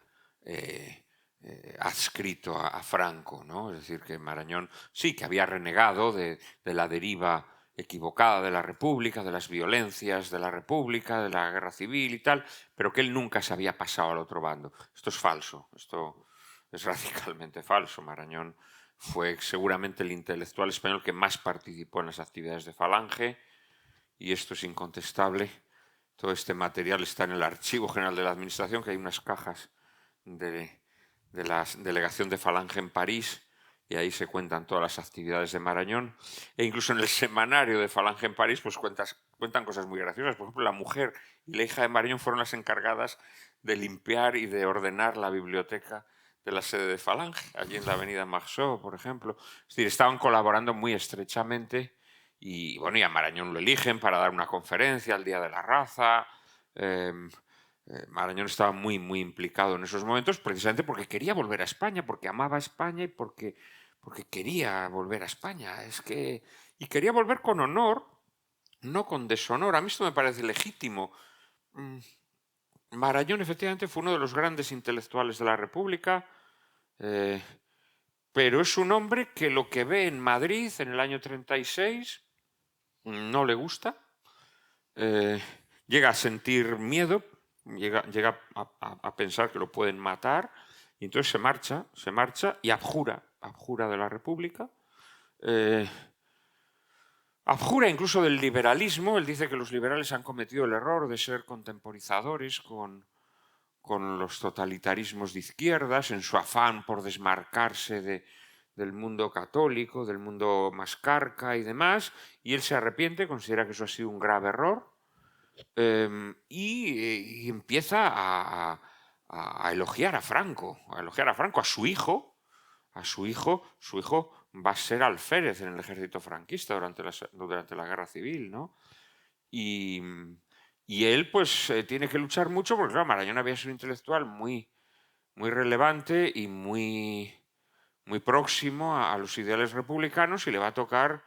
adscrito a Franco, ¿no? Es decir, que Marañón sí que había renegado de la deriva equivocada de la República, de las violencias de la República, de la guerra civil y tal, pero que él nunca se había pasado al otro bando. Esto es falso, esto es radicalmente falso. Marañón fue seguramente el intelectual español que más participó en las actividades de Falange y esto es incontestable. Todo este material está en el Archivo General de la Administración, que hay unas cajas de la delegación de Falange en París, y ahí se cuentan todas las actividades de Marañón. E incluso en el semanario de Falange en París pues cuentan cosas muy graciosas. Por ejemplo, la mujer y la hija de Marañón fueron las encargadas de limpiar y de ordenar la biblioteca de la sede de Falange, allí en la avenida Marceau, por ejemplo. Es decir, estaban colaborando muy estrechamente y, bueno, y a Marañón lo eligen para dar una conferencia al Día de la Raza. Marañón estaba muy, muy implicado en esos momentos precisamente porque quería volver a España, porque amaba a España y porque quería volver a España. Y quería volver con honor, no con deshonor. A mí esto me parece legítimo. Marañón efectivamente fue uno de los grandes intelectuales de la República, pero es un hombre que lo que ve en Madrid en el año 36 no le gusta, llega a sentir miedo, llega a pensar que lo pueden matar, y entonces se marcha y abjura de la República. Abjura incluso del liberalismo. Él dice que los liberales han cometido el error de ser contemporizadores con los totalitarismos de izquierdas, en su afán por desmarcarse del mundo católico, del mundo más carca y demás, y él se arrepiente, considera que eso ha sido un grave error, y empieza a elogiar a Franco, a su hijo. Su hijo va a ser alférez en el ejército franquista durante la Guerra Civil, ¿no? Y él pues tiene que luchar mucho porque, claro, Marañón había sido un intelectual muy, muy relevante y muy, muy próximo a los ideales republicanos, y le va a tocar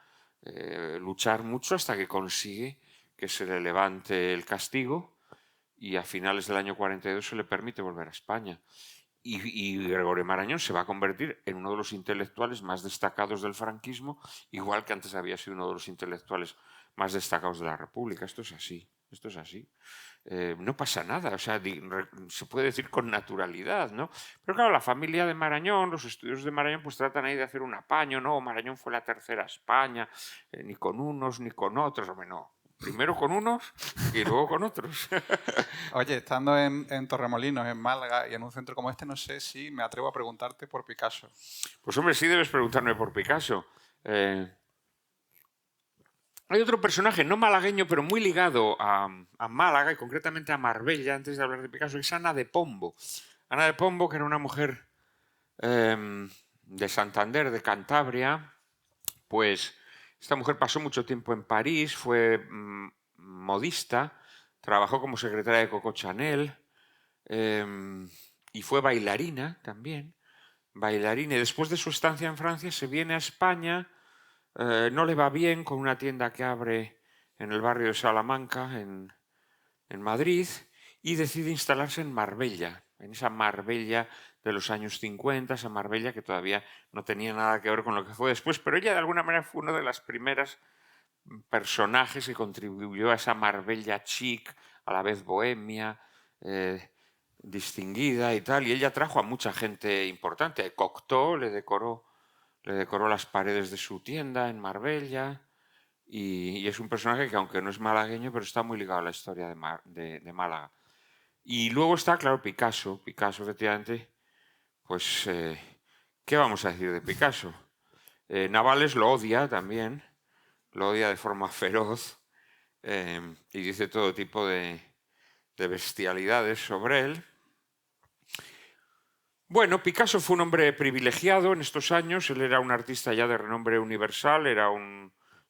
luchar mucho hasta que consigue que se le levante el castigo, y a finales del año 42 se le permite volver a España. Y Gregorio Marañón se va a convertir en uno de los intelectuales más destacados del franquismo, igual que antes había sido uno de los intelectuales más destacados de la República. Esto es así, esto es así. No pasa nada, o sea, se puede decir con naturalidad, ¿no? Pero claro, la familia de Marañón, los estudios de Marañón, pues tratan ahí de hacer un apaño, ¿no? Marañón fue la tercera España, ni con unos ni con otros. Hombre, no. Primero con unos y luego con otros. Oye, estando en Torremolinos, en Málaga, y en un centro como este, no sé si me atrevo a preguntarte por Picasso. Pues hombre, sí debes preguntarme por Picasso. Hay otro personaje, no malagueño, pero muy ligado a Málaga y concretamente a Marbella, antes de hablar de Picasso, es Ana de Pombo. Ana de Pombo, que era una mujer de Santander, de Cantabria, pues esta mujer pasó mucho tiempo en París, fue modista, trabajó como secretaria de Coco Chanel, y fue bailarina también. Bailarina. Y después de su estancia en Francia se viene a España. No le va bien con una tienda que abre en el barrio de Salamanca, en Madrid, y decide instalarse en Marbella, en esa Marbella de los años 50, esa Marbella que todavía no tenía nada que ver con lo que fue después, pero ella de alguna manera fue una de las primeras personajes que contribuyó a esa Marbella chic, a la vez bohemia, distinguida y tal, y ella trajo a mucha gente importante. Cocteau le decoró las paredes de su tienda en Marbella, y es un personaje que, aunque no es malagueño, pero está muy ligado a la historia de Málaga. Y luego está, claro, Picasso. Picasso, efectivamente, pues, ¿qué vamos a decir de Picasso? Navales lo odia también, lo odia de forma feroz, y dice todo tipo de bestialidades sobre él. Bueno, Picasso fue un hombre privilegiado en estos años. Él era un artista ya de renombre universal, era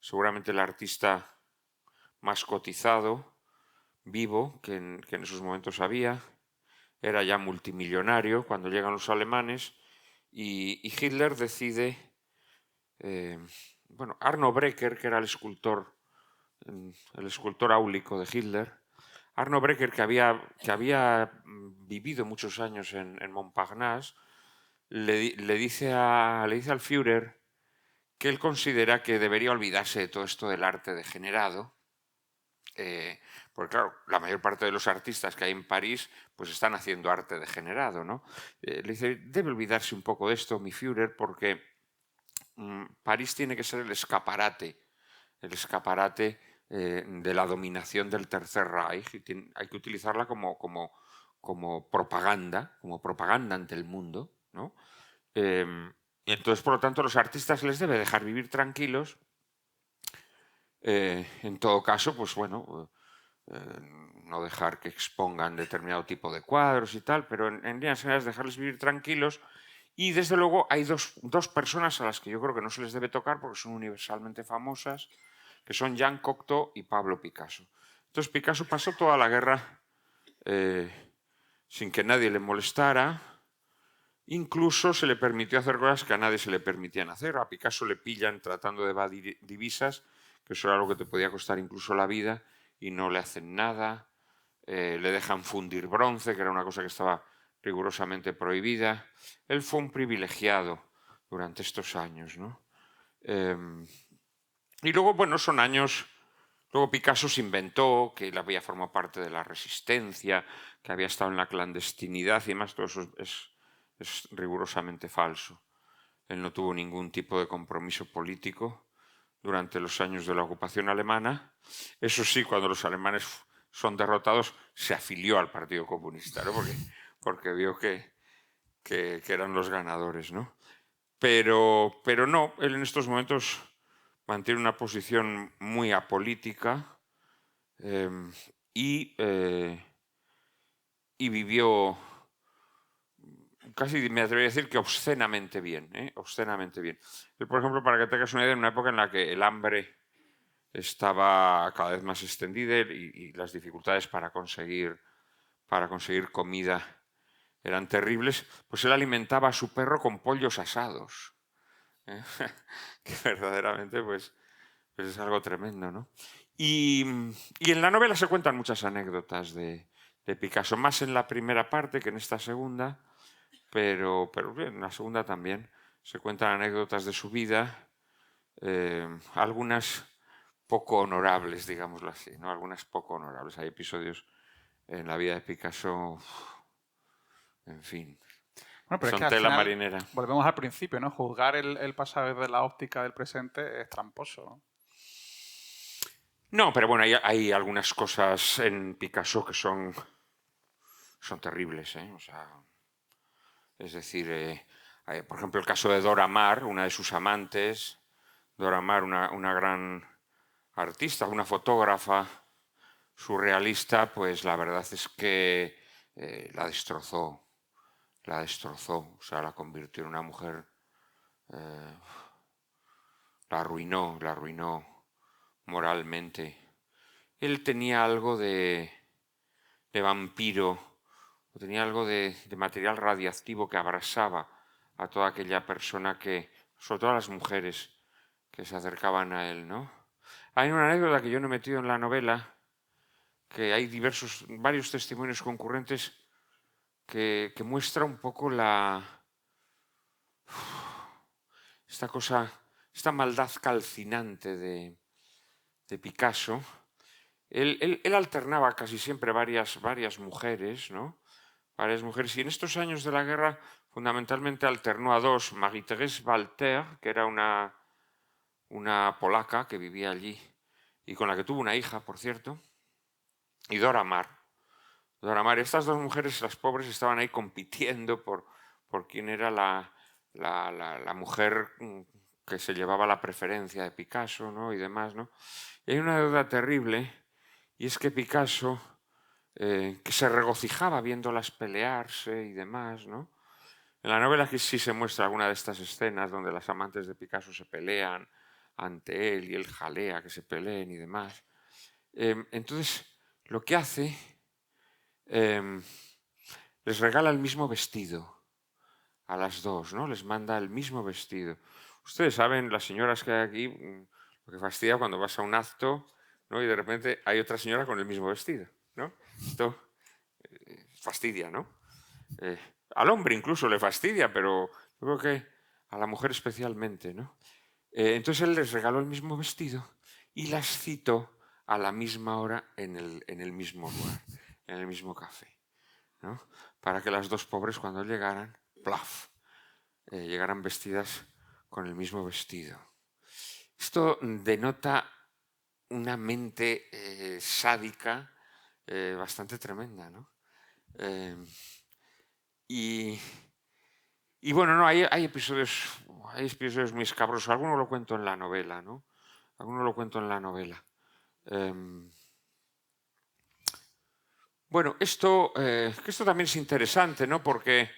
seguramente el artista más cotizado, vivo, que en esos momentos había. Era ya multimillonario cuando llegan los alemanes, y Hitler decide, bueno, Arno Breker, que era el escultor áulico de Hitler, Arno Breker, que había vivido muchos años en Montparnasse, le dice al Führer que él considera que debería olvidarse de todo esto del arte degenerado, porque claro, la mayor parte de los artistas que hay en París pues están haciendo arte degenerado, ¿no? Le dice, debe olvidarse un poco de esto, mi Führer, porque París tiene que ser el escaparate de la dominación del Tercer Reich, y hay que utilizarla como propaganda ante el mundo, ¿no? Y entonces, por lo tanto, a los artistas les debe dejar vivir tranquilos. En todo caso, pues bueno, no dejar que expongan determinado tipo de cuadros y tal, pero en líneas generales dejarles vivir tranquilos. Y desde luego hay dos personas a las que yo creo que no se les debe tocar porque son universalmente famosas, que son Jean Cocteau y Pablo Picasso. Entonces Picasso pasó toda la guerra sin que nadie le molestara. Incluso se le permitió hacer cosas que a nadie se le permitían hacer. A Picasso le pillan tratando de evadir divisas, que eso era algo que te podía costar incluso la vida, y no le hacen nada. Le dejan fundir bronce, que era una cosa que estaba rigurosamente prohibida. Él fue un privilegiado durante estos años, ¿no? Y luego, bueno, son años... Luego Picasso se inventó que él había formado parte de la resistencia, que había estado en la clandestinidad y demás. Todo eso es rigurosamente falso. Él no tuvo ningún tipo de compromiso político durante los años de la ocupación alemana. Eso sí, cuando los alemanes son derrotados, se afilió al Partido Comunista, ¿no? porque vio que eran los ganadores, ¿no? Pero no, él en estos momentos mantiene una posición muy apolítica y vivió, casi me atrevería a decir que obscenamente bien, obscenamente bien. Él, por ejemplo, para que tengas una idea, en una época en la que el hambre estaba cada vez más extendida y las dificultades para conseguir comida eran terribles, pues él alimentaba a su perro con pollos asados. Que verdaderamente pues es algo tremendo, ¿no? Y en la novela se cuentan muchas anécdotas de Picasso, más en la primera parte que en esta segunda, pero en la segunda también se cuentan anécdotas de su vida, algunas poco honorables, digámoslo así, ¿no? Algunas poco honorables. Hay episodios en la vida de Picasso, en fin, Bueno, pero es que son al tela final marinera. volvemos al principio, ¿no? Juzgar el pasado desde la óptica del presente es tramposo, ¿no? No, pero bueno, hay algunas cosas en Picasso que son terribles, ¿eh? O sea, es decir, por ejemplo, el caso de Dora Maar, una de sus amantes. Dora Maar, una gran artista, una fotógrafa surrealista, pues la verdad es que la destrozó. O sea, la convirtió en una mujer, la arruinó moralmente. Él tenía algo de vampiro, tenía algo de material radiactivo que abrasaba a toda aquella persona sobre todo a las mujeres que se acercaban a él, ¿no? Hay una anécdota que yo no he metido en la novela, que hay varios testimonios concurrentes que muestra un poco esta maldad calcinante de Picasso. Él alternaba casi siempre varias mujeres, ¿no? Varias mujeres. Y en estos años de la guerra, fundamentalmente alternó a dos. Marie-Thérèse Walter, que era una polaca que vivía allí y con la que tuvo una hija, por cierto, y Dora Maar. Dora Maar, estas dos mujeres, las pobres, estaban ahí compitiendo por quién era la mujer que se llevaba la preferencia de Picasso, ¿no? Y demás, ¿no? Y hay una deuda terrible, y es que Picasso, que se regocijaba viéndolas pelearse y demás, ¿no? En la novela aquí sí se muestra alguna de estas escenas donde las amantes de Picasso se pelean ante él y él jalea que se peleen y demás. Entonces, lo que hace, les regala el mismo vestido a las dos, ¿no? Les manda el mismo vestido. Ustedes saben, las señoras que hay aquí, lo que fastidia cuando vas a un acto, ¿no? Y de repente hay otra señora con el mismo vestido, ¿no? Esto fastidia, ¿no? Al hombre incluso le fastidia, pero yo creo que a la mujer especialmente, ¿no? Entonces él les regaló el mismo vestido y las citó a la misma hora en el mismo lugar, en el mismo café, ¿no? Para que las dos pobres cuando llegaran, ¡plaf!, llegaran vestidas con el mismo vestido. Esto denota una mente sádica bastante tremenda, ¿no? Y bueno, no, hay episodios muy escabrosos. Alguno lo cuento en la novela, ¿no? Alguno lo cuento en la novela. Bueno, esto también es interesante, ¿no? Porque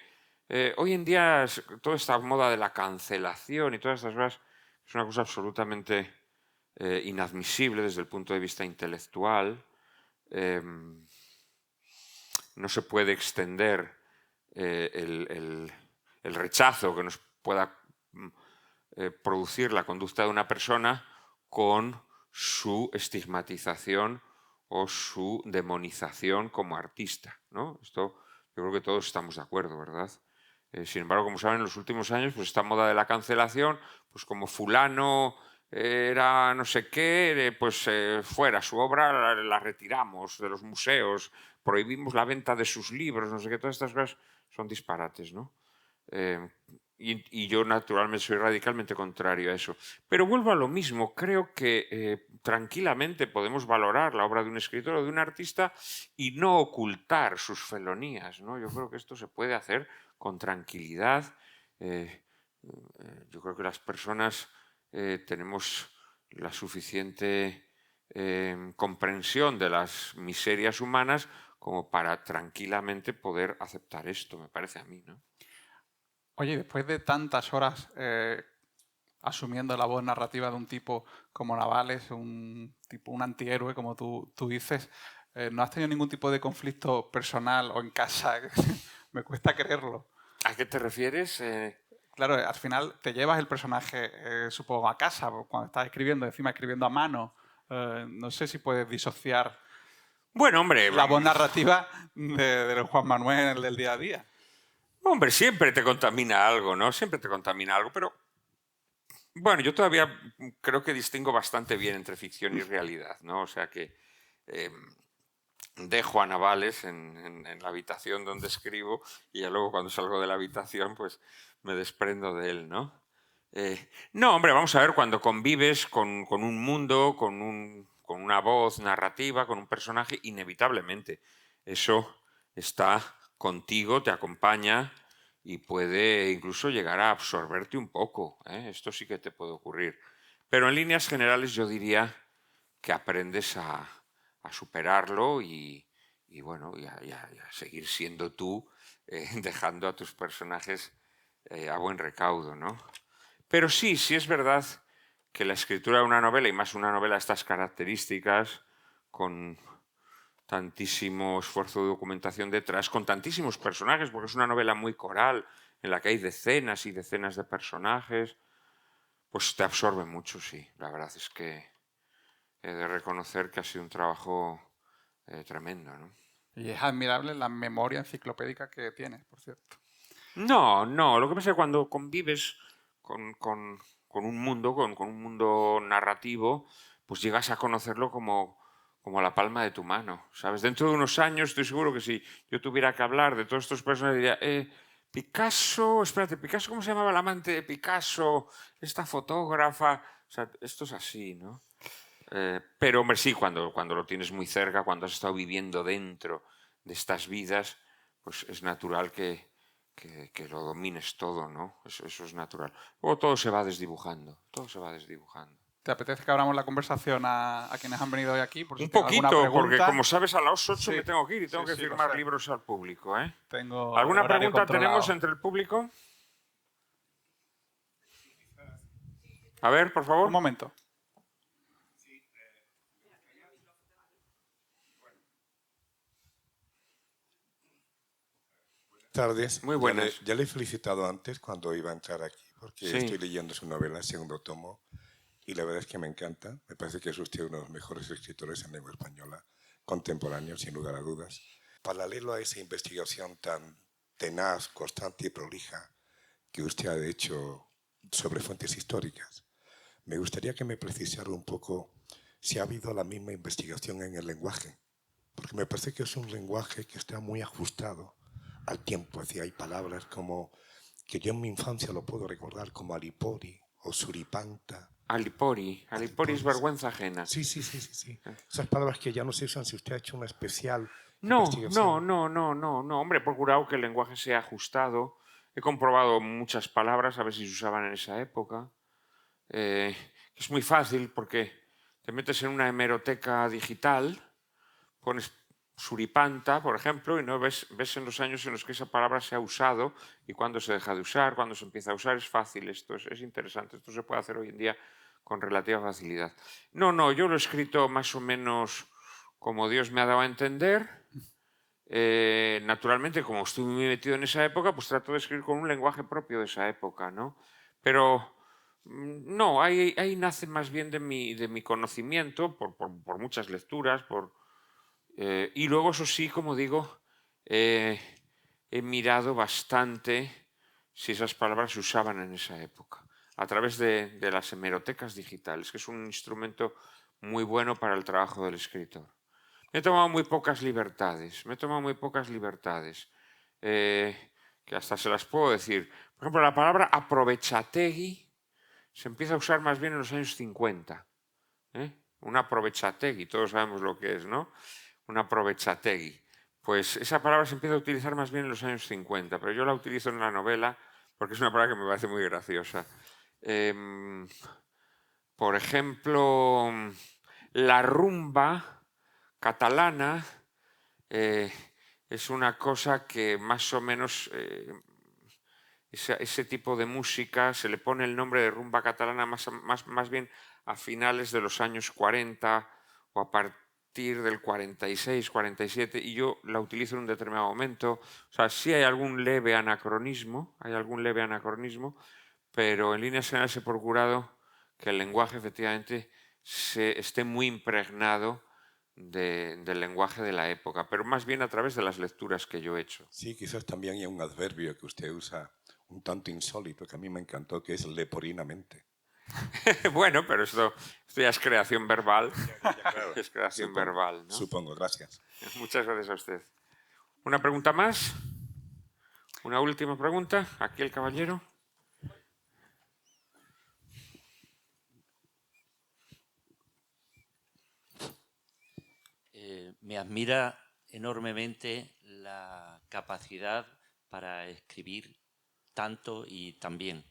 hoy en día toda esta moda de la cancelación y todas estas cosas es una cosa absolutamente inadmisible desde el punto de vista intelectual. No se puede extender el rechazo que nos pueda producir la conducta de una persona con su estigmatización o su demonización como artista, ¿no? Esto yo creo que todos estamos de acuerdo, ¿verdad? Sin embargo, como saben, en los últimos años, pues esta moda de la cancelación, pues como fulano era no sé qué, pues fuera, su obra la retiramos de los museos, prohibimos la venta de sus libros, no sé qué, todas estas cosas son disparates, ¿no? Y yo naturalmente soy radicalmente contrario a eso. Pero vuelvo a lo mismo, creo que tranquilamente podemos valorar la obra de un escritor o de un artista y no ocultar sus felonías, ¿no? Yo creo que esto se puede hacer con tranquilidad. Yo creo que las personas tenemos la suficiente comprensión de las miserias humanas como para tranquilamente poder aceptar esto, me parece a mí, ¿no? Oye, después de tantas horas asumiendo la voz narrativa de un tipo como Navales, un tipo, un antihéroe, como tú dices, ¿no has tenido ningún tipo de conflicto personal o en casa? Me cuesta creerlo. ¿A qué te refieres? Claro, al final te llevas el personaje, supongo, a casa, cuando estás escribiendo, encima escribiendo a mano. No sé si puedes disociar Bueno, hombre, la voz narrativa de Juan Manuel del día a día. hombre, siempre te contamina algo, ¿no? Siempre te contamina algo, pero bueno, yo todavía creo que distingo bastante bien entre ficción y realidad, ¿no? O sea que eh, dejo a Navales en la habitación donde escribo y ya luego cuando salgo de la habitación, pues me desprendo de él, ¿no? No, hombre, vamos a ver, cuando convives con un mundo, con una voz narrativa, con un personaje, inevitablemente eso está contigo, te acompaña y puede incluso llegar a absorberte un poco, ¿eh? Esto sí que te puede ocurrir. Pero en líneas generales yo diría que aprendes a superarlo y bueno, y a seguir siendo tú, dejando a tus personajes a buen recaudo, ¿no? Pero sí, sí es verdad que la escritura de una novela, y más una novela de estas características, con tantísimo esfuerzo de documentación detrás, con tantísimos personajes, porque es una novela muy coral, en la que hay decenas y decenas de personajes, pues te absorbe mucho, sí. La verdad es que he de reconocer que ha sido un trabajo tremendo, ¿no? Y es admirable la memoria enciclopédica que tienes, por cierto. No, no, lo que pasa es que cuando convives con un mundo, con un mundo narrativo, pues llegas a conocerlo como la palma de tu mano, ¿sabes? Dentro de unos años estoy seguro que si yo tuviera que hablar de todos estos personajes, diría, Picasso, espérate, Picasso, ¿cómo se llamaba el amante de Picasso? Esta fotógrafa, o sea, esto es así, ¿no? Pero, hombre, sí, cuando lo tienes muy cerca, cuando has estado viviendo dentro de estas vidas, pues es natural que lo domines todo, ¿no? Eso es natural. Luego todo se va desdibujando, todo se va desdibujando. ¿Te apetece que abramos la conversación a quienes han venido hoy aquí? Por si Un tienen alguna poquito, porque como pregunta. sabes, a las 8 Sí, me tengo que ir y sí, tengo que sí, lo firmar sé. libros al público, ¿eh? Tengo ¿Alguna horario pregunta tenemos controlado. entre el público? A ver, por Un favor. momento. Tardes. Muy Ya le, buenas. ya le he felicitado antes cuando iba a entrar aquí, porque Sí. estoy leyendo su novela, segundo tomo, y la verdad es que me encanta. Me parece que es usted uno de los mejores escritores en lengua española contemporáneo, sin lugar a dudas. Paralelo a esa investigación tan tenaz, constante y prolija que usted ha hecho sobre fuentes históricas, me gustaría que me precisara un poco si ha habido la misma investigación en el lenguaje, porque me parece que es un lenguaje que está muy ajustado al tiempo. Es decir, hay palabras como que yo en mi infancia lo puedo recordar como alipori o suripanta. Alipori. Alipori es Alipori, sí. vergüenza ajena. Sí. Esas palabras que ya no se usan si usted ha hecho una especial No, no, investigación. no, no, no, no. Hombre, he procurado que el lenguaje sea ajustado. He comprobado muchas palabras a ver si se usaban en esa época. Es muy fácil porque te metes en una hemeroteca digital, pones suripanta, por ejemplo, y no ves en los años en los que esa palabra se ha usado y cuándo se deja de usar, cuándo se empieza a usar. Es fácil esto, es interesante. Esto se puede hacer hoy en día con relativa facilidad. No, yo lo he escrito más o menos como Dios me ha dado a entender. Naturalmente, como estuve muy metido en esa época, pues trato de escribir con un lenguaje propio de esa época, ¿no? Pero no, ahí nace más bien de mi conocimiento, por muchas lecturas, y luego, eso sí, como digo, he mirado bastante si esas palabras se usaban en esa época, a través de las hemerotecas digitales, que es un instrumento muy bueno para el trabajo del escritor. Me he tomado muy pocas libertades, que hasta se las puedo decir. Por ejemplo, la palabra aprovechategui se empieza a usar más bien en los años 50. Un aprovechategui, todos sabemos lo que es, ¿no? Un aprovechategui. Pues esa palabra se empieza a utilizar más bien en los años 50, pero yo la utilizo en la novela porque es una palabra que me parece muy graciosa. Por ejemplo, la rumba catalana es una cosa que más o menos ese tipo de música se le pone el nombre de rumba catalana más bien a finales de los años 40 o a partir del 46, 47, y yo la utilizo en un determinado momento. O sea, sí hay algún leve anacronismo, pero en líneas generales he procurado que el lenguaje efectivamente esté muy impregnado del lenguaje de la época, pero más bien a través de las lecturas que yo he hecho. Sí, quizás también hay un adverbio que usted usa un tanto insólito, que a mí me encantó, que es leporinamente. Bueno, pero esto ya es creación verbal. Claro. Es creación verbal, ¿no? Supongo, gracias. Muchas gracias a usted. ¿Una pregunta más? ¿Una última pregunta? Aquí el caballero. Me admira enormemente la capacidad para escribir tanto y tan bien.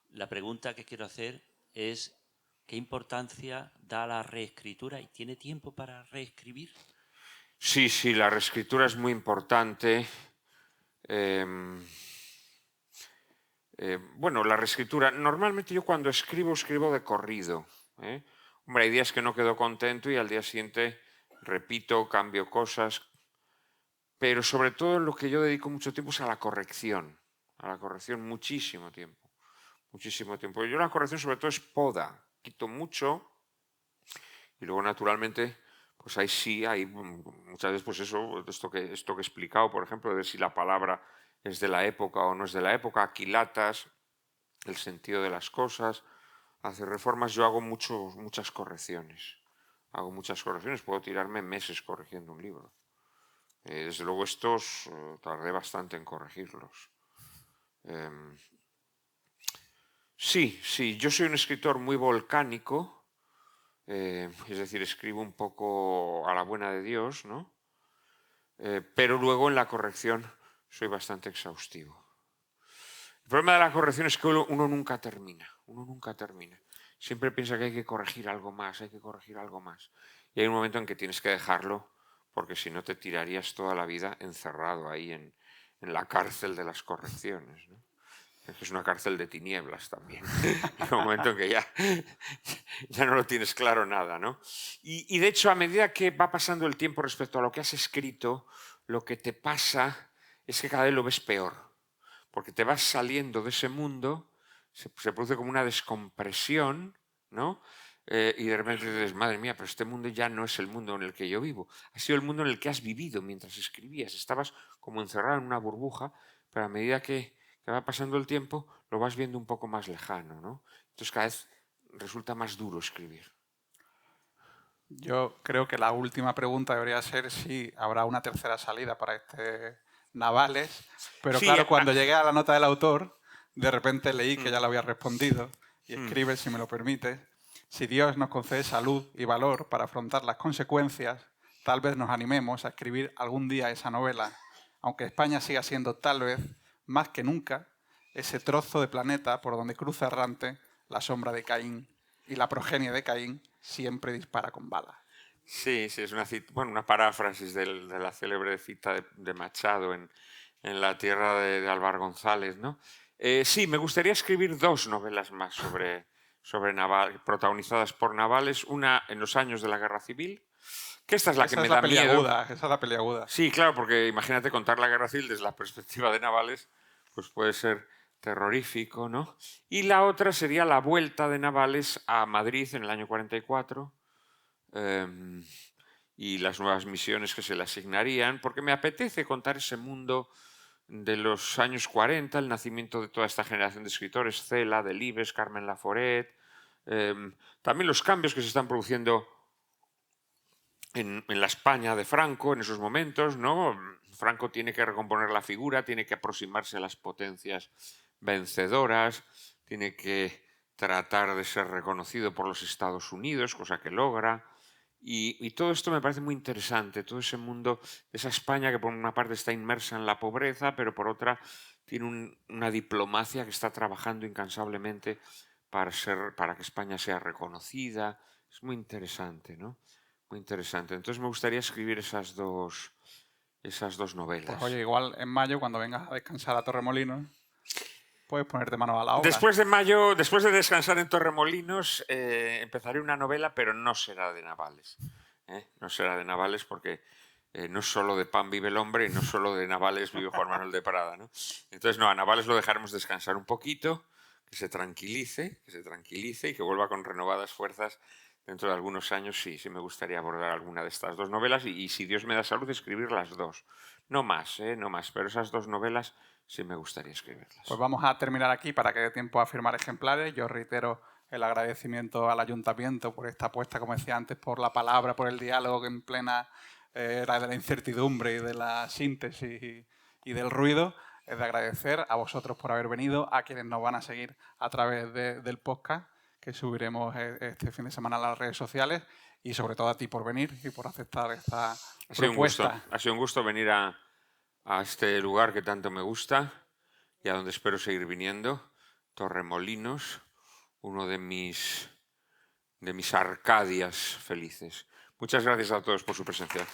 La pregunta que quiero hacer es ¿qué importancia da la reescritura y tiene tiempo para reescribir? Sí, la reescritura es muy importante. Bueno, la reescritura, normalmente yo cuando escribo de corrido. Hombre, hay días que no quedo contento y al día siguiente repito, cambio cosas, pero sobre todo lo que yo dedico mucho tiempo es a la corrección muchísimo tiempo. Yo la corrección sobre todo es poda, quito mucho y luego naturalmente pues ahí sí, hay muchas veces pues esto que he explicado, por ejemplo, de si la palabra es de la época o no es de la época, aquilatas el sentido de las cosas, hacer reformas. Yo hago muchas correcciones, puedo tirarme meses corrigiendo un libro. Desde luego estos tardé bastante en corregirlos. Sí, yo soy un escritor muy volcánico, es decir, escribo un poco a la buena de Dios, ¿no? Pero luego en la corrección soy bastante exhaustivo. El problema de la corrección es que uno nunca termina. Siempre piensa que hay que corregir algo más, Y hay un momento en que tienes que dejarlo, porque si no te tirarías toda la vida encerrado ahí en la cárcel de las correcciones, ¿no? Es una cárcel de tinieblas también. Hay un momento en que ya no lo tienes claro nada, ¿no? Y de hecho, a medida que va pasando el tiempo respecto a lo que has escrito, lo que te pasa es que cada vez lo ves peor. Porque te vas saliendo de ese mundo, se produce como una descompresión, ¿no? Y de repente dices, madre mía, pero este mundo ya no es el mundo en el que yo vivo. Ha sido el mundo en el que has vivido mientras escribías. Estabas como encerrado en una burbuja, pero a medida que va pasando el tiempo, lo vas viendo un poco más lejano, ¿no? Entonces cada vez resulta más duro escribir. Yo creo que la última pregunta debería ser si habrá una tercera salida para este Navales, pero Sí, claro, cuando llegué a la nota del autor, de repente leí que ya lo había respondido y escribe, si me lo permite, si Dios nos concede salud y valor para afrontar las consecuencias, tal vez nos animemos a escribir algún día esa novela, aunque España siga siendo tal vez, más que nunca, ese trozo de planeta por donde cruza errante la sombra de Caín y la progenie de Caín siempre dispara con balas. Sí, sí, es una cita, bueno, una paráfrasis de la célebre cita de Machado en la tierra de Álvar González, ¿no? Sí, me gustaría escribir 2 novelas más sobre protagonizadas por navales, una en los años de la Guerra Civil, que esta es la que Esa me es la da miedo. peliaguda, esa es la peliaguda. Sí, claro, porque imagínate contar la Guerra Civil desde la perspectiva de navales, pues puede ser terrorífico, ¿no? Y la otra sería la vuelta de navales a Madrid en el año 44, y las nuevas misiones que se le asignarían, porque me apetece contar ese mundo de los años 40, el nacimiento de toda esta generación de escritores, Cela, Delibes, Carmen Laforet, también los cambios que se están produciendo en la España de Franco en esos momentos, ¿no? Franco tiene que recomponer la figura, tiene que aproximarse a las potencias vencedoras, tiene que tratar de ser reconocido por los Estados Unidos, cosa que logra. Y todo esto me parece muy interesante, todo ese mundo, esa España que por una parte está inmersa en la pobreza, pero por otra tiene una diplomacia que está trabajando incansablemente para que España sea reconocida. Es muy interesante, ¿no? Muy interesante. Entonces me gustaría escribir esas dos novelas. Pues oye, igual en mayo, cuando vengas a descansar a Torremolinos, puedes ponerte manos a la obra. Después de mayo, después de descansar en Torremolinos, empezaré una novela, pero no será de navales. No será de navales porque no solo de pan vive el hombre y no solo de navales vive Juan Manuel de Prada, ¿no? Entonces, no, a navales lo dejaremos descansar un poquito, que se tranquilice y que vuelva con renovadas fuerzas dentro de algunos años. Sí, sí me gustaría abordar alguna de estas 2 novelas y si Dios me da salud, escribir las 2. No más, no más, pero esas 2 novelas sí me gustaría escribirlas. Pues vamos a terminar aquí para que dé tiempo a firmar ejemplares. Yo reitero el agradecimiento al ayuntamiento por esta apuesta, como decía antes, por la palabra, por el diálogo que en plena era de la incertidumbre y de la síntesis y del ruido. Es de agradecer a vosotros por haber venido, a quienes nos van a seguir a través del podcast que subiremos este fin de semana a las redes sociales, y sobre todo a ti por venir y por aceptar esta propuesta. Ha sido un gusto venir a este lugar que tanto me gusta y a donde espero seguir viniendo, Torremolinos, uno de mis Arcadias felices. Muchas gracias a todos por su presencia.